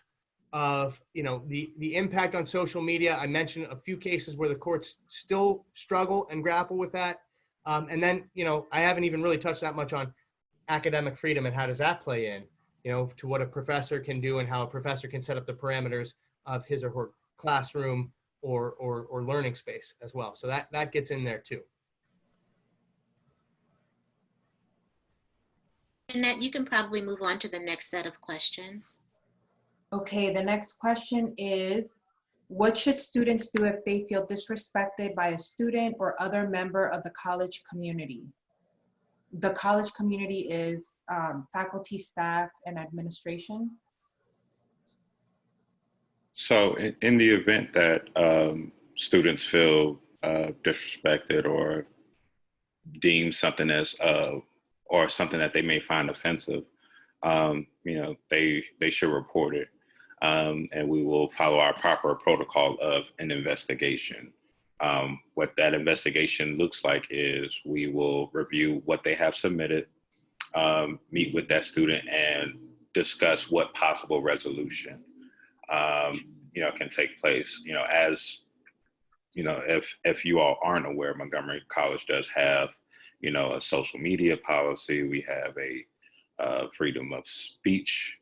the impact on social media, I mentioned a few cases where the courts still struggle and grapple with that. And then, I haven't even really touched that much on academic freedom and how does that play in, to what a professor can do and how a professor can set up the parameters of his or her classroom or learning space as well. So that gets in there too. Annette, you can probably move on to the next set of questions. Okay, the next question is, what should students do if they feel disrespected by a student or other member of the college community? The college community is faculty, staff, and administration. So in the event that students feel disrespected or deem something as or something that they may find offensive, they should report it, and we will follow our proper protocol of an investigation. What that investigation looks like is we will review what they have submitted, meet with that student, and discuss what possible resolution can take place. If you all aren't aware, Montgomery College does have a social media policy. We have a freedom of speech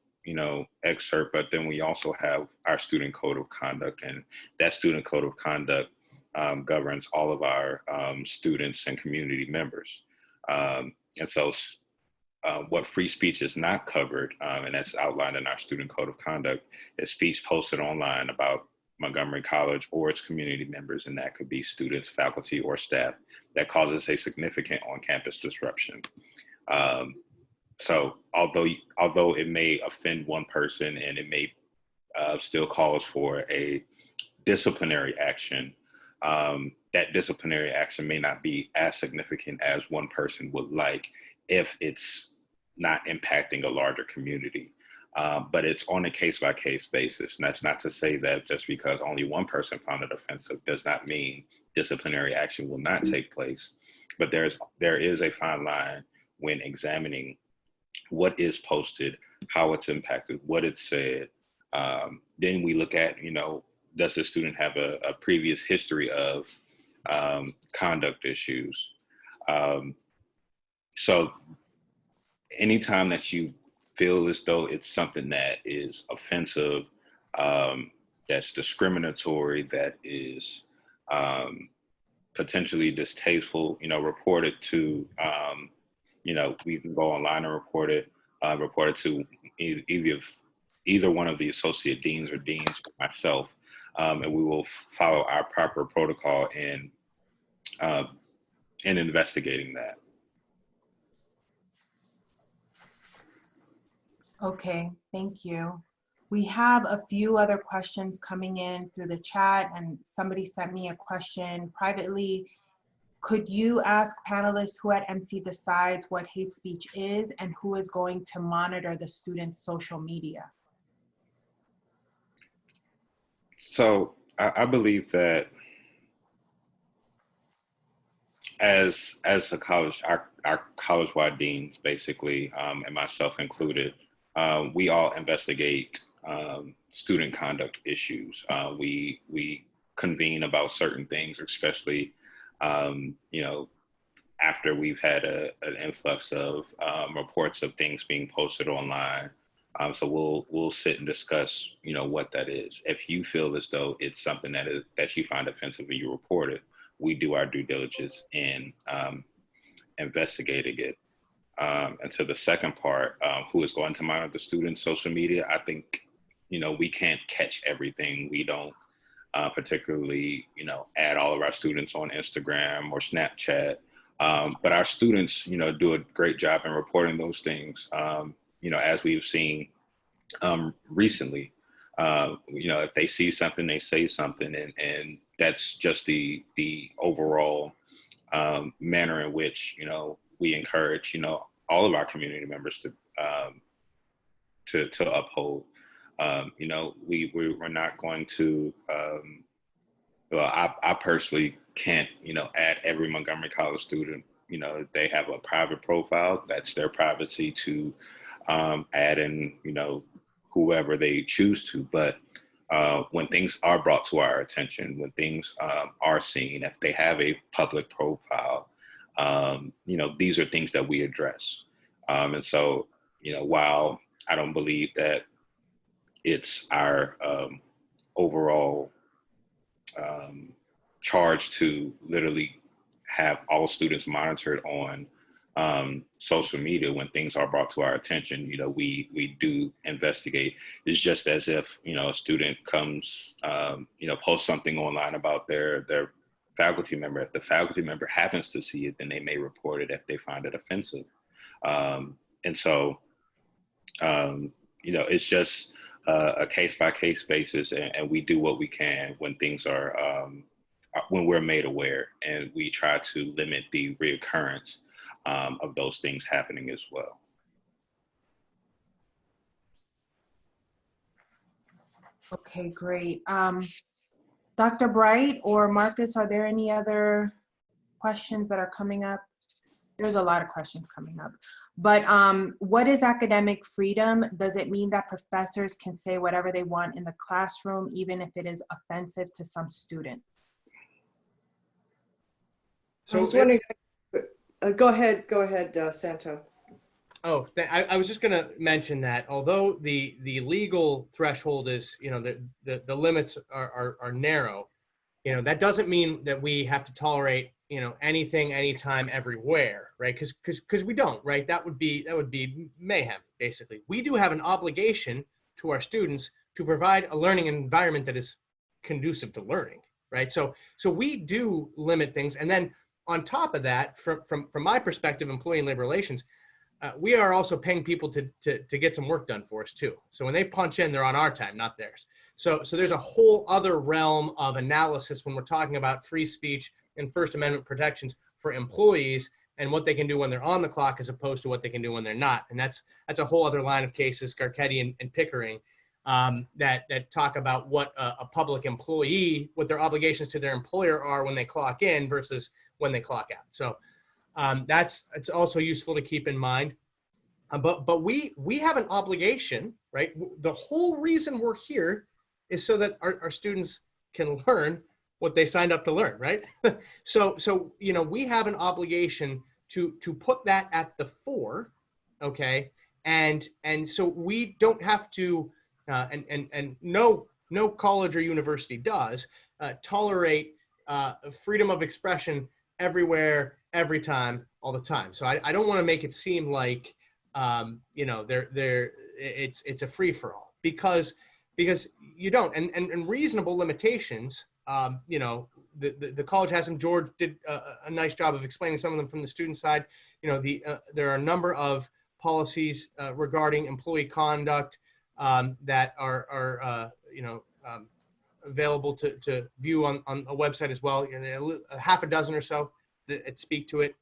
excerpt, but then we also have our student code of conduct, and that student code of conduct governs all of our students and community members. And so what free speech is not covered, and that's outlined in our student code of conduct, is speech posted online about Montgomery College or its community members, and that could be students, faculty, or staff, that causes a significant on-campus disruption. So although it may offend one person and it may still cause for a disciplinary action, that disciplinary action may not be as significant as one person would like if it's not impacting a larger community. But it's on a case-by-case basis. And that's not to say that just because only one person found it offensive does not mean disciplinary action will not take place. But there is a fine line when examining what is posted, how it's impacted, what it said. Then we look at, does the student have a previous history of conduct issues? So anytime that you feel as though it's something that is offensive, that's discriminatory, that is potentially distasteful, report it to, we can go online and report it. report it to either one of the associate deans or deans or myself, and we will follow our proper protocol in investigating that. Okay, thank you. We have a few other questions coming in through the chat, and somebody sent me a question privately. Could you ask panelists who at MC decides what hate speech is and who is going to monitor the students' social media? So I believe that as a college, our college-wide deans, basically, and myself included, we all investigate student conduct issues. We convene about certain things, especially, after we've had an influx of reports of things being posted online. So we'll sit and discuss, what that is. If you feel as though it's something that you find offensive and you report it, we do our due diligence in investigating it. And to the second part, who is going to monitor the students' social media? I think, we can't catch everything. We don't particularly, add all of our students on Instagram or Snapchat. But our students, do a great job in reporting those things. As we've seen recently, if they see something, they say something, and that's just the overall manner in which, we encourage, all of our community members to uphold. We're not going to, I personally can't, add every Montgomery College student. They have a private profile. That's their privacy to add in, whoever they choose to. But when things are brought to our attention, when things are seen, if they have a public profile, these are things that we address. And so, while I don't believe that it's our overall charge to literally have all students monitored on social media, when things are brought to our attention, we do investigate. It's just as if, a student comes, posts something online about their faculty member. If the faculty member happens to see it, then they may report it if they find it offensive. And so, it's just a case-by-case basis, and we do what we can when things are, when we're made aware, and we try to limit the reoccurrence of those things happening as well. Okay, great. Dr. Bright or Marcus, are there any other questions that are coming up? There's a lot of questions coming up. But what is academic freedom? Does it mean that professors can say whatever they want in the classroom, even if it is offensive to some students? So I was wondering, go ahead, Santo. Oh, I was just going to mention that although the legal threshold is, the limits are narrow, that doesn't mean that we have to tolerate, anything, anytime, everywhere, right? Because we don't, right? That would be mayhem, basically. We do have an obligation to our students to provide a learning environment that is conducive to learning, right? So we do limit things, and then on top of that, from my perspective, employee and labor relations, we are also paying people to get some work done for us too. So when they punch in, they're on our time, not theirs. So there's a whole other realm of analysis when we're talking about free speech and First Amendment protections for employees and what they can do when they're on the clock as opposed to what they can do when they're not. And that's a whole other line of cases, Garcetti and Pickering, that talk about what a public employee, what their obligations to their employer are when they clock in versus when they clock out. So it's also useful to keep in mind. But we have an obligation, right? The whole reason we're here is so that our students can learn what they signed up to learn, right? So we have an obligation to put that at the fore, okay? And so we don't have to, and no college or university does tolerate freedom of expression everywhere, every time, all the time. So I don't want to make it seem like you know, it's a free for all because you don't, and reasonable limitations. You know, the college has them. George did a nice job of explaining some of them from the student side. You know, there are a number of policies regarding employee conduct that are you know, available to view on a website as well. You know, a half a dozen or so that speak to it.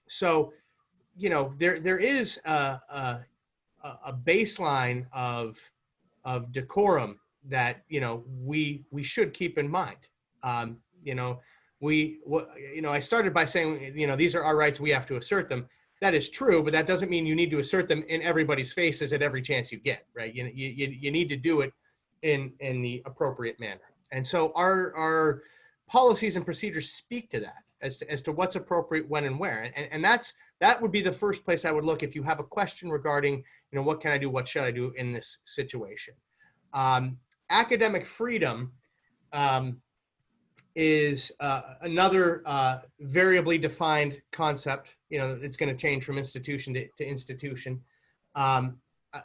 So, you know, there is a baseline of decorum that, you know, we should keep in mind. You know, you know, I started by saying, you know, these are our rights, we have to assert them. That is true, but that doesn't mean you need to assert them in everybody's faces at every chance you get, right? You need to do it in the appropriate manner. And so our policies and procedures speak to that as to what's appropriate when and where. And that would be the first place I would look if you have a question regarding, you know, what can I do, what should I do in this situation. Academic freedom is another variably defined concept. You know, it's going to change from institution to institution.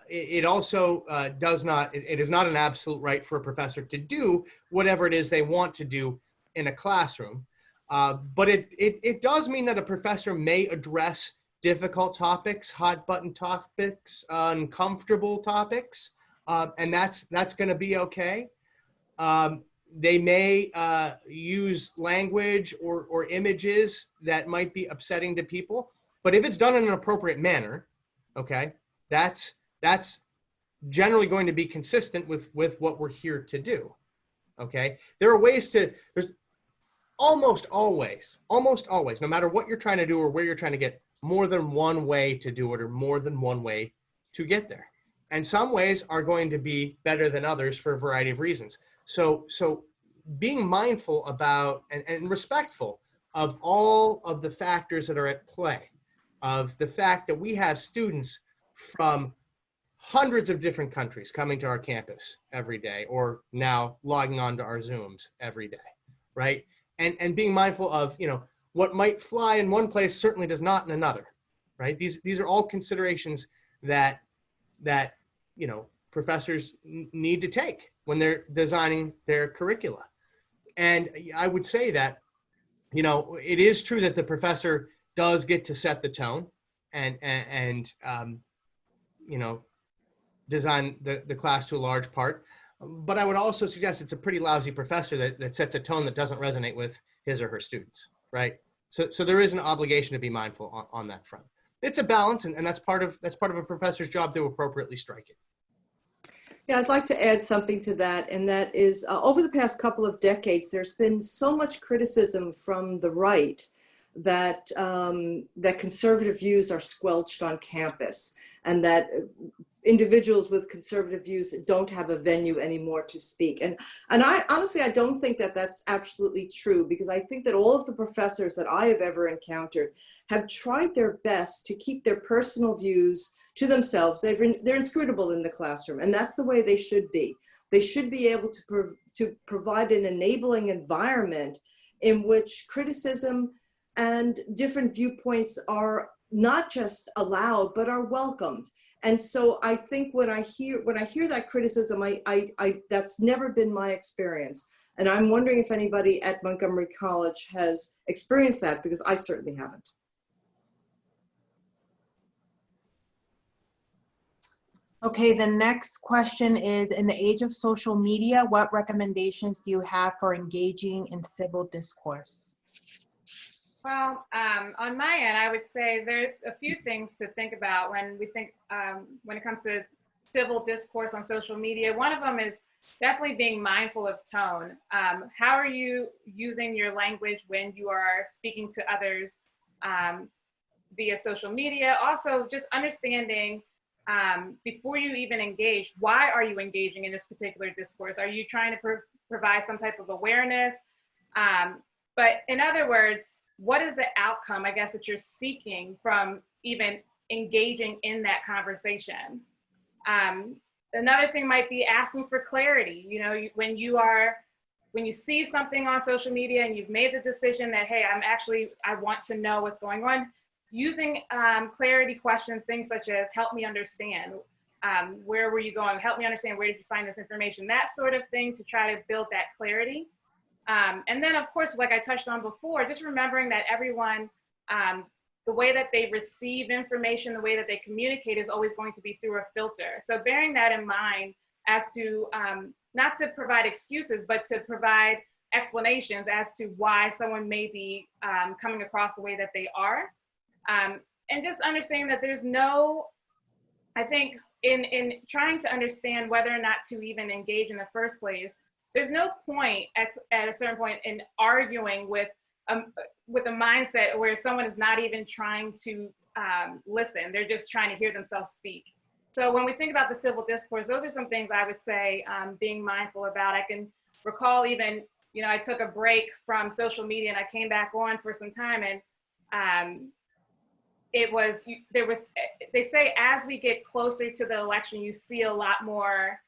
It also does not, it is not an absolute right for a professor to do whatever it is they want to do in a classroom. But it does mean that a professor may address difficult topics, hot button topics, uncomfortable topics, and that's going to be okay. They may use language or images that might be upsetting to people, but if it's done in an appropriate manner, okay, that's generally going to be consistent with what we're here to do. Okay, there are ways to, there's almost always, no matter what you're trying to do or where you're trying to get, more than one way to do it or more than one way to get there. And some ways are going to be better than others for a variety of reasons. So being mindful about and respectful of all of the factors that are at play, of the fact that we have students from hundreds of different countries coming to our campus every day, or now logging on to our Zooms every day, right? And being mindful of, you know, what might fly in one place certainly does not in another, right? These are all considerations that you know, professors need to take when they're designing their curricula. And I would say that, you know, it is true that the professor does get to set the tone and you know, design the class to a large part. But I would also suggest it's a pretty lousy professor that sets a tone that doesn't resonate with his or her students, right? So there is an obligation to be mindful on that front. It's a balance, and that's part of a professor's job to appropriately strike it. Yeah, I'd like to add something to that, and that is over the past couple of decades, there's been so much criticism from the right that that conservative views are squelched on campus, and that individuals with conservative views don't have a venue anymore to speak. And I honestly, I don't think that that's absolutely true, because I think that all of the professors that I have ever encountered have tried their best to keep their personal views to themselves. They're inscrutable in the classroom, and that's the way they should be. They should be able to provide an enabling environment in which criticism and different viewpoints are not just allowed, but are welcomed. And so I think when I hear that criticism, that's never been my experience. And I'm wondering if anybody at Montgomery College has experienced that, because I certainly haven't. Okay, the next question is, in the age of social media, what recommendations do you have for engaging in civil discourse? Well, on my end, I would say there's a few things to think about when we think, when it comes to civil discourse on social media. One of them is definitely being mindful of tone. How are you using your language when you are speaking to others via social media? Also, just understanding before you even engage, why are you engaging in this particular discourse? Are you trying to provide some type of awareness? But in other words, what is the outcome, I guess, that you're seeking from even engaging in that conversation? Another thing might be asking for clarity. You know, when you see something on social media and you've made the decision that, hey, I want to know what's going on, using clarity questions, things such as help me understand, where were you going? Help me understand, where did you find this information? That sort of thing to try to build that clarity. And then of course, like I touched on before, just remembering that everyone, the way that they receive information, the way that they communicate is always going to be through a filter. So bearing that in mind as to, not to provide excuses, but to provide explanations as to why someone may be coming across the way that they are. And just understanding that there's no, I think in trying to understand whether or not to even engage in the first place, there's no point at a certain point in arguing with a mindset where someone is not even trying to listen. They're just trying to hear themselves speak. So when we think about the civil discourse, those are some things I would say being mindful about. I can recall even, you know, I took a break from social media and I came back on for some time, and they say as we get closer to the election, you see a lot more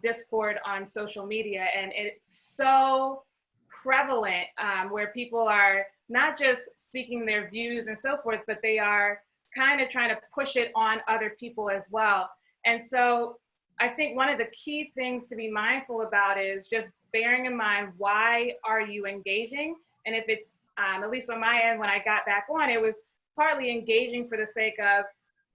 discord on social media, and it's so prevalent where people are not just speaking their views and so forth, but they are kind of trying to push it on other people as well. And so I think one of the key things to be mindful about is just bearing in mind, why are you engaging? And if it's, at least on my end, when I got back on, it was partly engaging for the sake of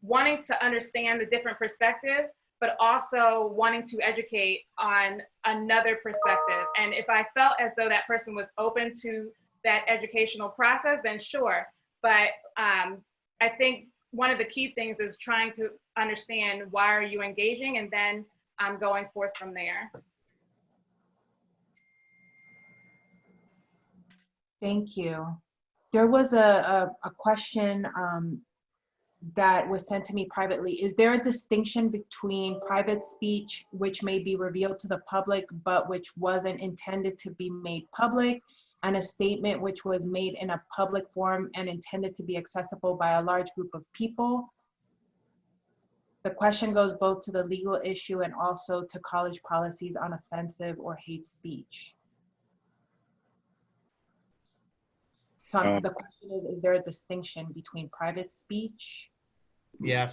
wanting to understand the different perspective, but also wanting to educate on another perspective. And if I felt as though that person was open to that educational process, then sure. But I think one of the key things is trying to understand, why are you engaging, and then going forth from there. Thank you. There was a question that was sent to me privately. Is there a distinction between private speech, which may be revealed to the public, but which wasn't intended to be made public, and a statement which was made in a public forum and intended to be accessible by a large group of people? The question goes both to the legal issue and also to college policies on offensive or hate speech. So the question is there a distinction between private speech? Yeah,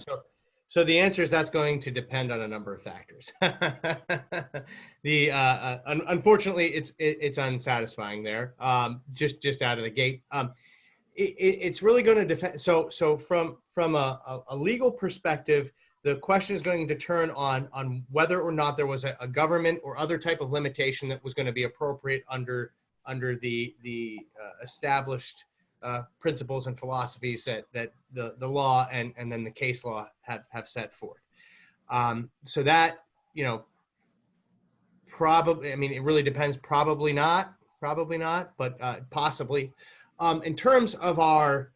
so the answer is that's going to depend on a number of factors. Unfortunately, it's unsatisfying there, just out of the gate. It's really going to depend. So from a legal perspective, the question is going to turn on whether or not there was a government or other type of limitation that was going to be appropriate under the established principles and philosophies that the law and then the case law have set forth. So that, you know, probably, I mean, it really depends. Probably not, but possibly. In terms of our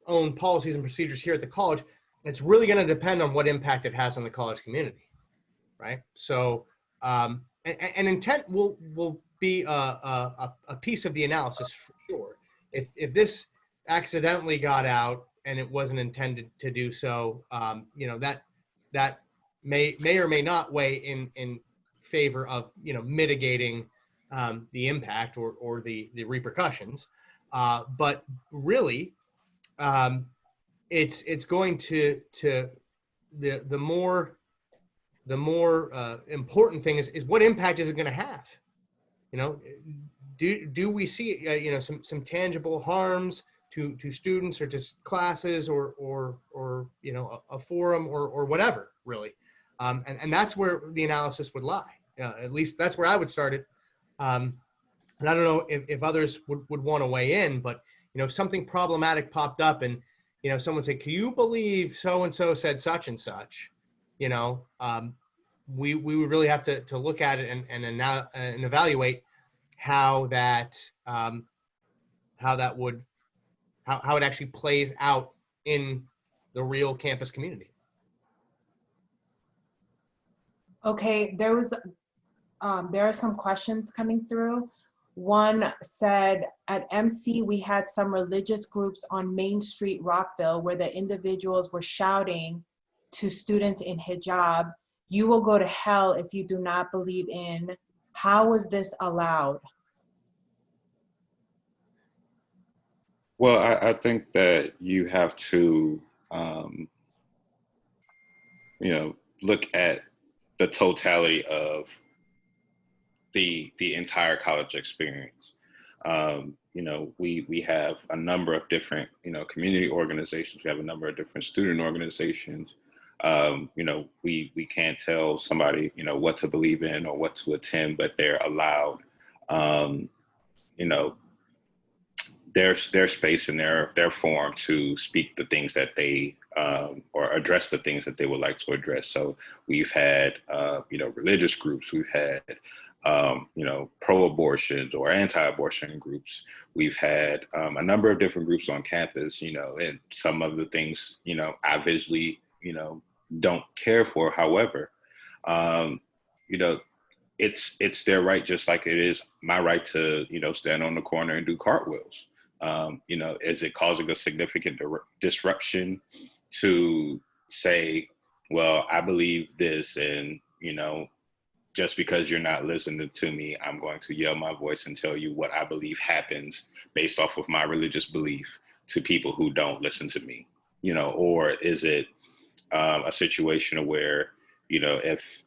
own policies and procedures here at the college, it's really going to depend on what impact it has on the college community, right? So, and intent will be a piece of the analysis for sure. If this accidentally got out and it wasn't intended to do so, you know, that may or may not weigh in favor of, you know, mitigating the impact or the repercussions. But really, it's going to the more important thing is what impact is it going to have? You know, do we see you know, some tangible harms to students or to classes or you know, a forum or whatever, really, and that's where the analysis would lie. At least that's where I would start it. And I don't know if others would want to weigh in, but you know, if something problematic popped up and, you know, someone said, "Can you believe so and so said such and such?" You know, we would really have to look at it and evaluate how it actually plays out in the real campus community. Okay, there are some questions coming through. One said, at MC, we had some religious groups on Main Street, Rockville, where the individuals were shouting to students in hijab, "You will go to hell if you do not believe in." How was this allowed? Well, I think that you have to, you know, look at the totality of the entire college experience. You know, we have a number of different, you know, community organizations. We have a number of different student organizations. You know, we can't tell somebody, you know, what to believe in or what to attend, but they're allowed, you know, their space and their forum to speak the things that they or address the things that they would like to address. So we've had you know, religious groups, we've had you know, pro-abortions or anti-abortion groups. We've had a number of different groups on campus, you know, and some of the things, you know, I visually, you know, don't care for. However, you know, it's their right, just like it is my right to, you know, stand on the corner and do cartwheels. You know, is it causing a significant disruption to say, well, I believe this, and, you know, just because you're not listening to me, I'm going to yell my voice and tell you what I believe happens based off of my religious belief to people who don't listen to me, you know? Or is it a situation where, you know, if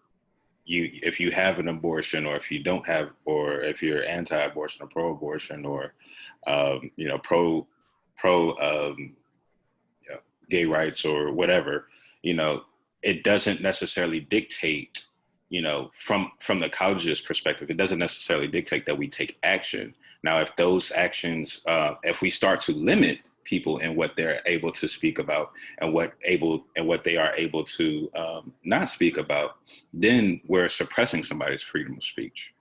you have an abortion, or if you don't have, or if you're anti-abortion or pro-abortion, or you know, pro you know, gay rights or whatever, you know, it doesn't necessarily dictate, you know, from the college's perspective, it doesn't necessarily dictate that we take action. Now, if those actions, if we start to limit people in what they're able to speak about and what they are able to not speak about, then we're suppressing somebody's freedom of speech.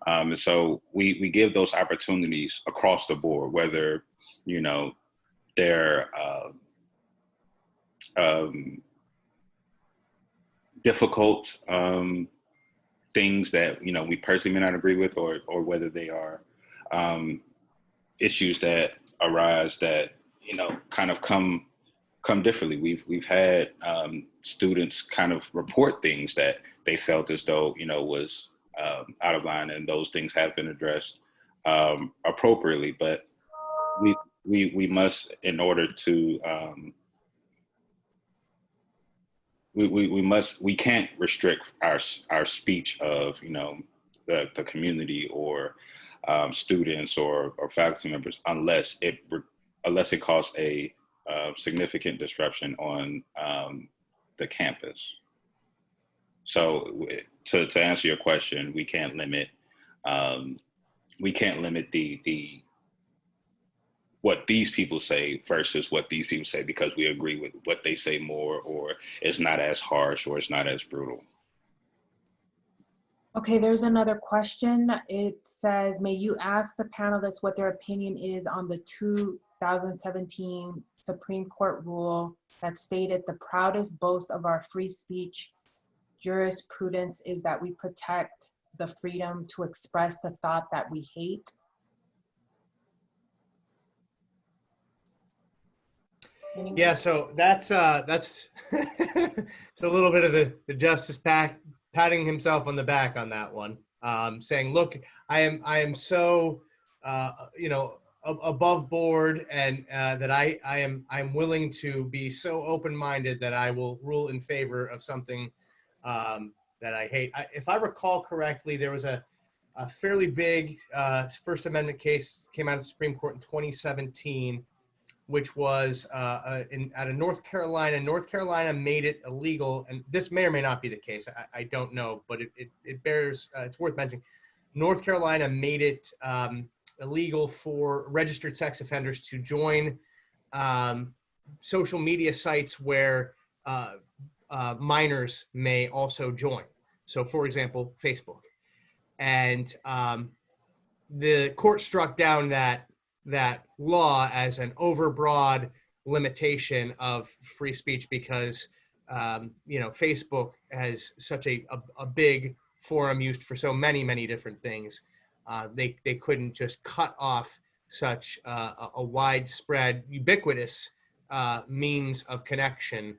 And so we give those opportunities across the board, whether, you know, they're difficult things that, you know, we personally may not agree with, or whether they are issues that arise that, you know, kind of come differently. We've had students kind of report things that they felt as though, you know, was out of line, and those things have been addressed appropriately. But we must, in order to we can't restrict our speech of, you know, the community, or students or faculty members, unless it causes a significant disruption on the campus. So to answer your question, we can't limit the what these people say versus what these people say, because we agree with what they say more, or it's not as harsh, or it's not as brutal. Okay, there's another question. It says, may you ask the panelists what their opinion is on the 2017 Supreme Court rule that stated the proudest boast of our free speech jurisprudence is that we protect the freedom to express the thought that we hate. Yeah, so that's it's a little bit of the justice patting himself on the back on that one, saying, look, I am so you know, above board, and that I'm willing to be so open-minded that I will rule in favor of something that I hate. If I recall correctly, there was a fairly big First Amendment case came out of the Supreme Court in 2017, which was out of North Carolina. North Carolina made it illegal, and this may or may not be the case. I don't know, but it bears, it's worth mentioning. North Carolina made it illegal for registered sex offenders to join social media sites where minors may also join. So, for example, Facebook. And the court struck down that law as an overbroad limitation of free speech, because you know, Facebook has such a big forum used for so many different things. They couldn't just cut off such a widespread, ubiquitous means of connection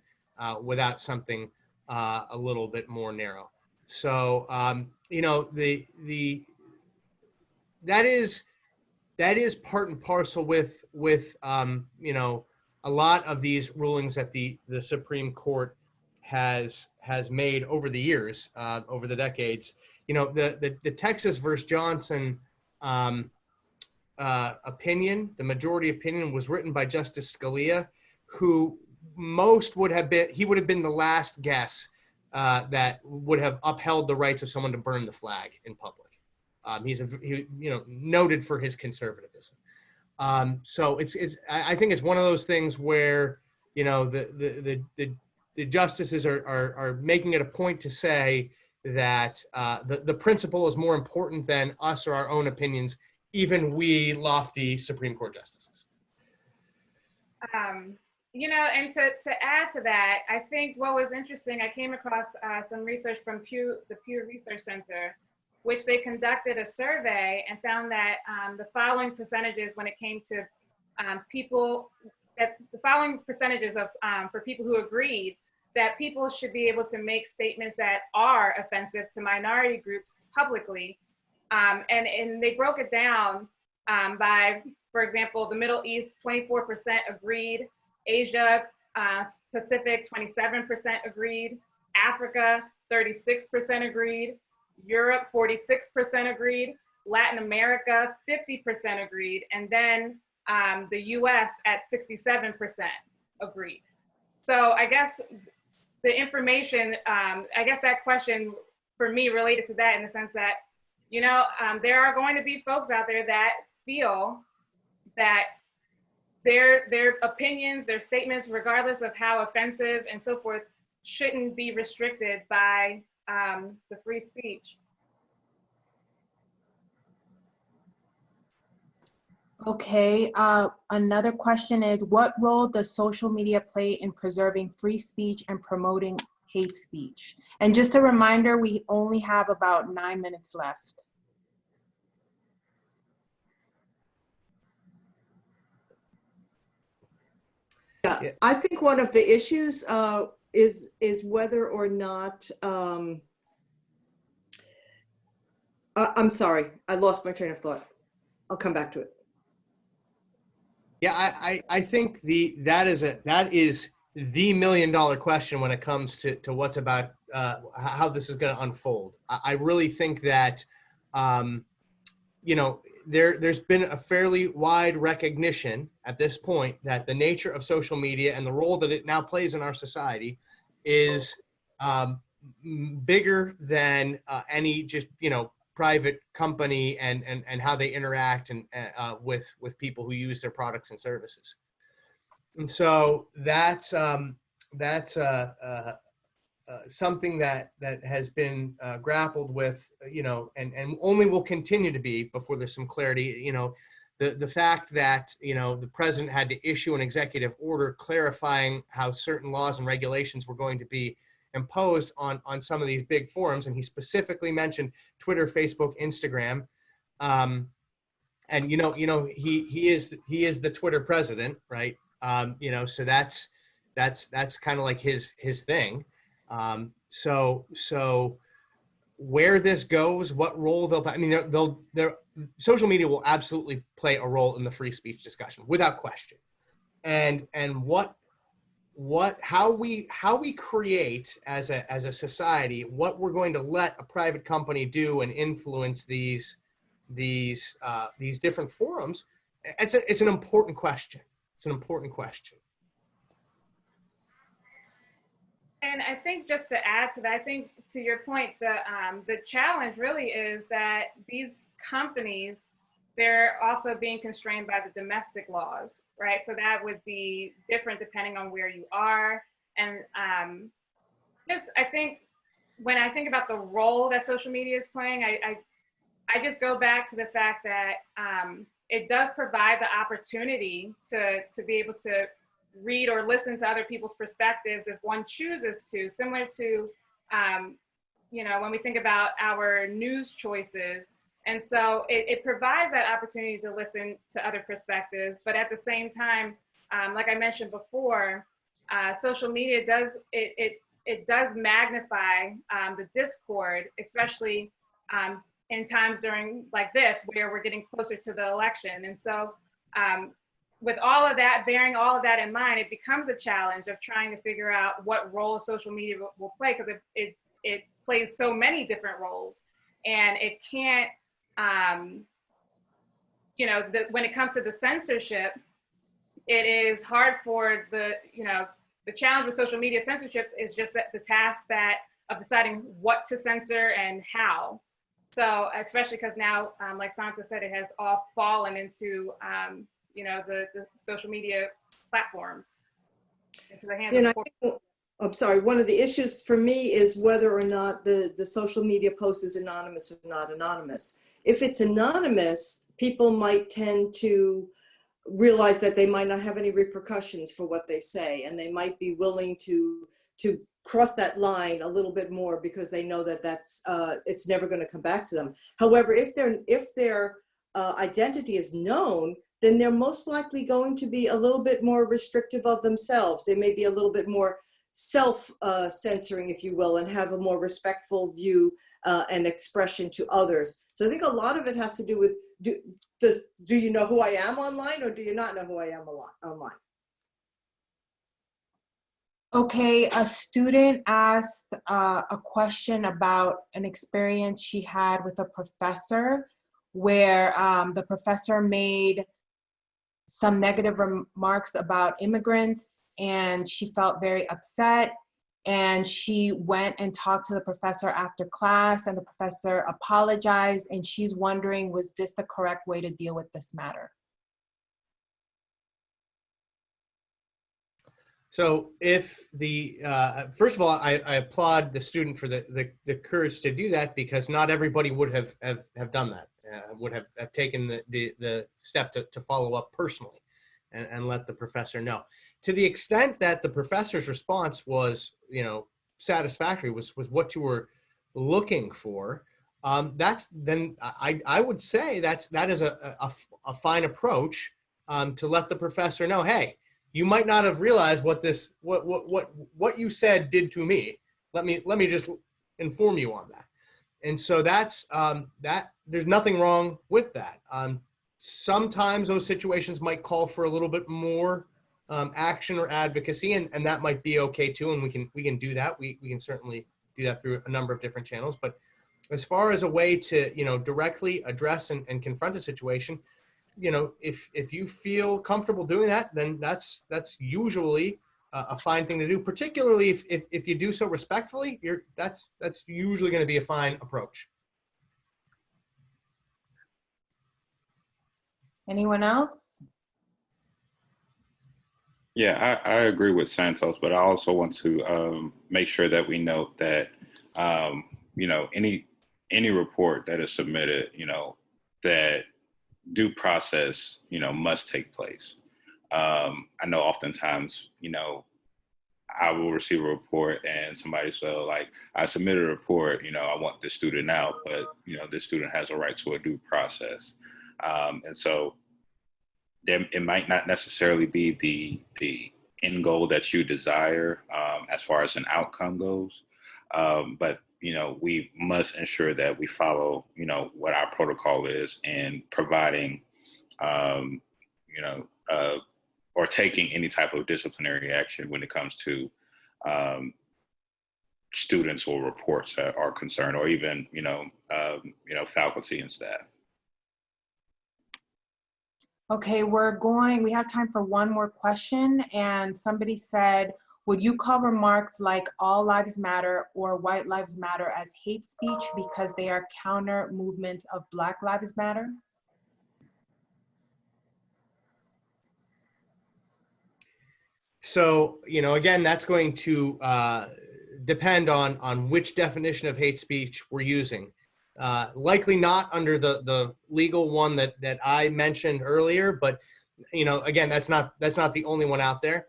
without something a little bit more narrow. So you know, that is that is part and parcel with you know, a lot of these rulings that the Supreme Court has made over the years, over the decades. You know, the Texas versus Johnson opinion, the majority opinion, was written by Justice Scalia, who would have been the last guess that would have upheld the rights of someone to burn the flag in public. He's noted for his conservatism. So I think it's one of those things where, you know, the justices are making it a point to say that the principle is more important than us or our own opinions, even we lofty Supreme Court justices. You know, and to add to that, I think what was interesting, I came across some research from the Pew Research Center, which they conducted a survey and found that the following percentages when it came to the following percentages of for people who agreed that people should be able to make statements that are offensive to minority groups publicly. And they broke it down by, for example, the Middle East, 24% agreed, Asia Pacific, 27% agreed, Africa, 36% agreed, Europe, 46% agreed, Latin America, 50% agreed, and then the US at 67% agreed. So I guess the information, I guess that question for me related to that in the sense that, you know, there are going to be folks out there that feel that their opinions, their statements, regardless of how offensive and so forth, shouldn't be restricted by the free speech. Okay, another question is, what role does social media play in preserving free speech and promoting hate speech? And just a reminder, we only have about 9 minutes left. Yeah, I think one of the issues is whether or not, I'm sorry, I lost my train of thought. I'll come back to it. Yeah, I think that is the $1 million question when it comes to what's about how this is going to unfold. I really think that you know, there's been a fairly wide recognition at this point that the nature of social media and the role that it now plays in our society is bigger than any just, you know, private company and how they interact and with people who use their products and services. And so that's something that has been grappled with, you know, and only will continue to be before there's some clarity. You know, the fact that, you know, the president had to issue an executive order clarifying how certain laws and regulations were going to be imposed on some of these big forums, and he specifically mentioned Twitter, Facebook, Instagram, and you know he is the Twitter president, right? You know, so that's kind of like his thing. So where this goes, what role they'll play, I mean, social media will absolutely play a role in the free speech discussion without question. And how we create as a society, what we're going to let a private company do and influence these different forums, it's an important question. It's an important question. And I think just to add to that, I think to your point, the challenge really is that these companies, they're also being constrained by the domestic laws, right? So that would be different depending on where you are. And just, I think when I think about the role that social media is playing, I just go back to the fact that it does provide the opportunity to be able to read or listen to other people's perspectives if one chooses to, similar to, you know, when we think about our news choices. And so it provides that opportunity to listen to other perspectives, but at the same time, like I mentioned before, social media does magnify the discord, especially in times during like this, where we're getting closer to the election. And so with all of that, bearing all of that in mind, it becomes a challenge of trying to figure out what role social media will play, because it plays so many different roles, and it can't, when it comes to the censorship, it is hard for the challenge with social media censorship is just that the task of deciding what to censor and how. So especially because now, like Santo said, it has all fallen into, the social media platforms, into the hands of I'm sorry, one of the issues for me is whether or not the social media post is anonymous or not anonymous. If it's anonymous, people might tend to realize that they might not have any repercussions for what they say, and they might be willing to cross that line a little bit more because they know that it's never going to come back to them. However, if their identity is known, then they're most likely going to be a little bit more restrictive of themselves. They may be a little bit more self-censoring, if you will, and have a more respectful view and expression to others. So I think a lot of it has to do with, do you know who I am online, or do you not know who I am online? Okay, a student asked a question about an experience she had with a professor where the professor made some negative remarks about immigrants, and she felt very upset, and she went and talked to the professor after class, and the professor apologized, and she's wondering, was this the correct way to deal with this matter? So if first of all, I applaud the student for the courage to do that, because not everybody would have done that, would have taken the step to follow up personally and let the professor know. To the extent that the professor's response was, satisfactory, was what you were looking for, then I would say that is a fine approach, to let the professor know, hey, you might not have realized what you said did to me. Let me just inform you on that. And so that's that. There's nothing wrong with that. Sometimes those situations might call for a little bit more action or advocacy, and that might be okay too. And we can do that. We can certainly do that through a number of different channels. But as far as a way to directly address and confront a situation, if you feel comfortable doing that, then that's usually a fine thing to do. Particularly if you do so respectfully, that's usually going to be a fine approach. Anyone else? Yeah, I agree with Santos, but I also want to make sure that we note that any report that is submitted, that due process, must take place. I know oftentimes, I will receive a report and somebody say, like, I submitted a report, I want this student out, but, this student has a right to a due process. And so it might not necessarily be the end goal that you desire as far as an outcome goes. But, we must ensure that we follow, what our protocol is in providing, or taking any type of disciplinary action when it comes to students or reports that are concerned, or even, faculty and staff. Okay, we have time for one more question. And somebody said, would you call remarks like all lives matter or white lives matter as hate speech because they are counter movements of Black Lives Matter? So, again, that's going to depend on which definition of hate speech we're using. Likely not under the legal one that I mentioned earlier, but again, that's not the only one out there.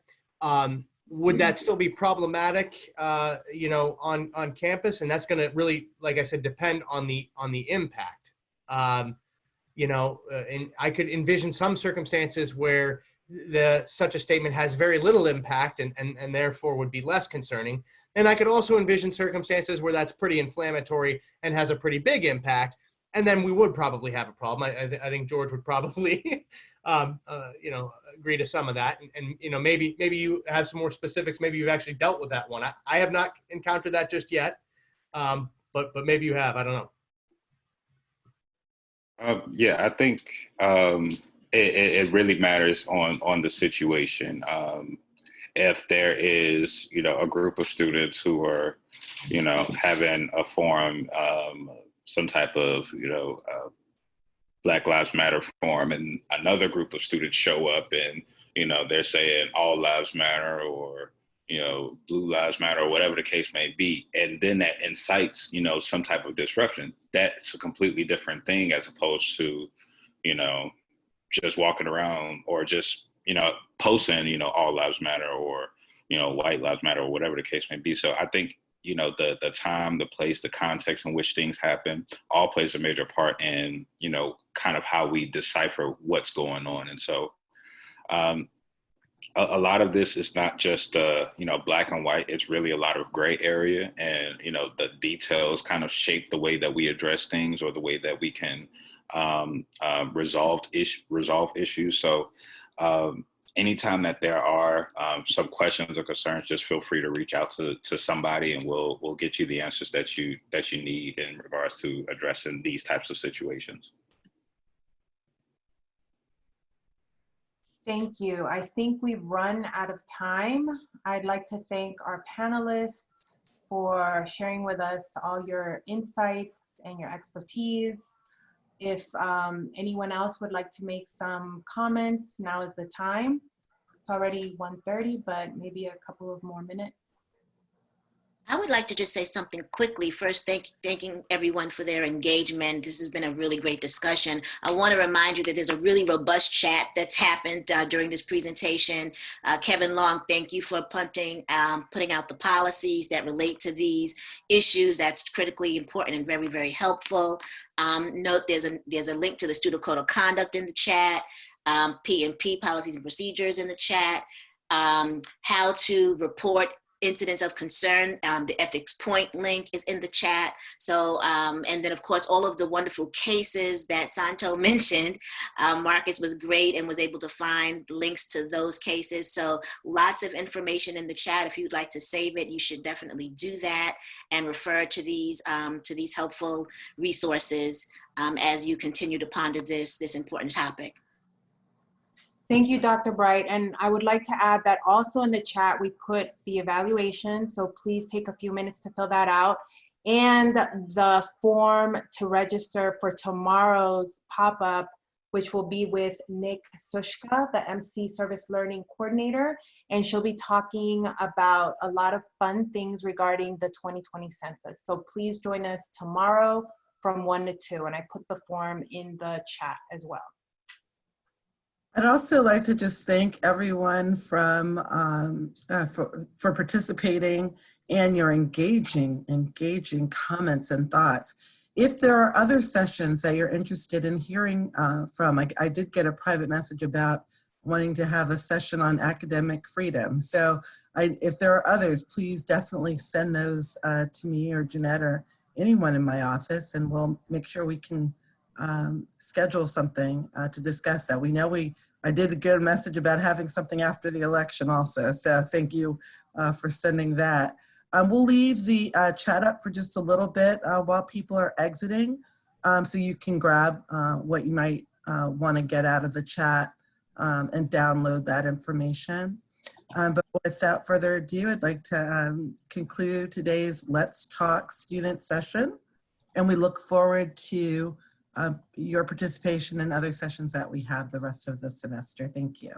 Would that still be problematic, on campus? And that's going to really, like I said, depend on the impact. And I could envision some circumstances where such a statement has very little impact and therefore would be less concerning. And I could also envision circumstances where that's pretty inflammatory and has a pretty big impact, and then we would probably have a problem. I think George would probably, agree to some of that. And maybe you have some more specifics. Maybe you've actually dealt with that one. I have not encountered that just yet, but maybe you have. I don't know. Yeah, I think it really matters on the situation. If there is, a group of students who are, having a forum, some type of, Black Lives Matter forum, and another group of students show up and, they're saying all lives matter, or, blue lives matter, or whatever the case may be. And then that incites, some type of disruption. That's a completely different thing as opposed to, just walking around or just, posting, all lives matter, or, white lives matter, or whatever the case may be. So I think, the time, the place, the context in which things happen all plays a major part in, kind of how we decipher what's going on. And so a lot of this is not just, black and white. It's really a lot of gray area, and, the details kind of shape the way that we address things, or the way that we can resolve issues. So anytime that there are some questions or concerns, just feel free to reach out to somebody, and we'll get you the answers that you need in regards to addressing these types of situations. Thank you. I think we've run out of time. I'd like to thank our panelists for sharing with us all your insights and your expertise. If anyone else would like to make some comments, now is the time. It's already 1:30, but maybe a couple of more minutes. I would like to just say something quickly. First, thanking everyone for their engagement. This has been a really great discussion. I want to remind you that there's a really robust chat that's happened during this presentation. Kevin Long, thank you for putting out the policies that relate to these issues. That's critically important and very, very helpful. Note there's a link to the Student Code of Conduct in the chat, P&P, policies and procedures, in the chat, how to report incidents of concern. The ethics point link is in the chat. So, and then of course, all of the wonderful cases that Santo mentioned. Marcus was great and was able to find links to those cases. So lots of information in the chat. If you'd like to save it, you should definitely do that and refer to these helpful resources as you continue to ponder this important topic. Thank you, Dr. Bright. And I would like to add that also in the chat, we put the evaluation. So please take a few minutes to fill that out. And the form to register for tomorrow's pop-up, which will be with Nick Sushka, the MC Service Learning Coordinator. And she'll be talking about a lot of fun things regarding the 2020 census. So please join us tomorrow from 1 to 2. And I put the form in the chat as well. I'd also like to just thank everyone for participating and your engaging comments and thoughts. If there are other sessions that you're interested in hearing from, I did get a private message about wanting to have a session on academic freedom. So if there are others, please definitely send those to me or Jeanette or anyone in my office, and we'll make sure we can schedule something to discuss that. We know I did get a message about having something after the election also, so thank you for sending that. We'll leave the chat up for just a little bit while people are exiting, so you can grab what you might want to get out of the chat and download that information. But without further ado, I'd like to conclude today's Let's Talk student session, and we look forward to your participation in other sessions that we have the rest of the semester. Thank you.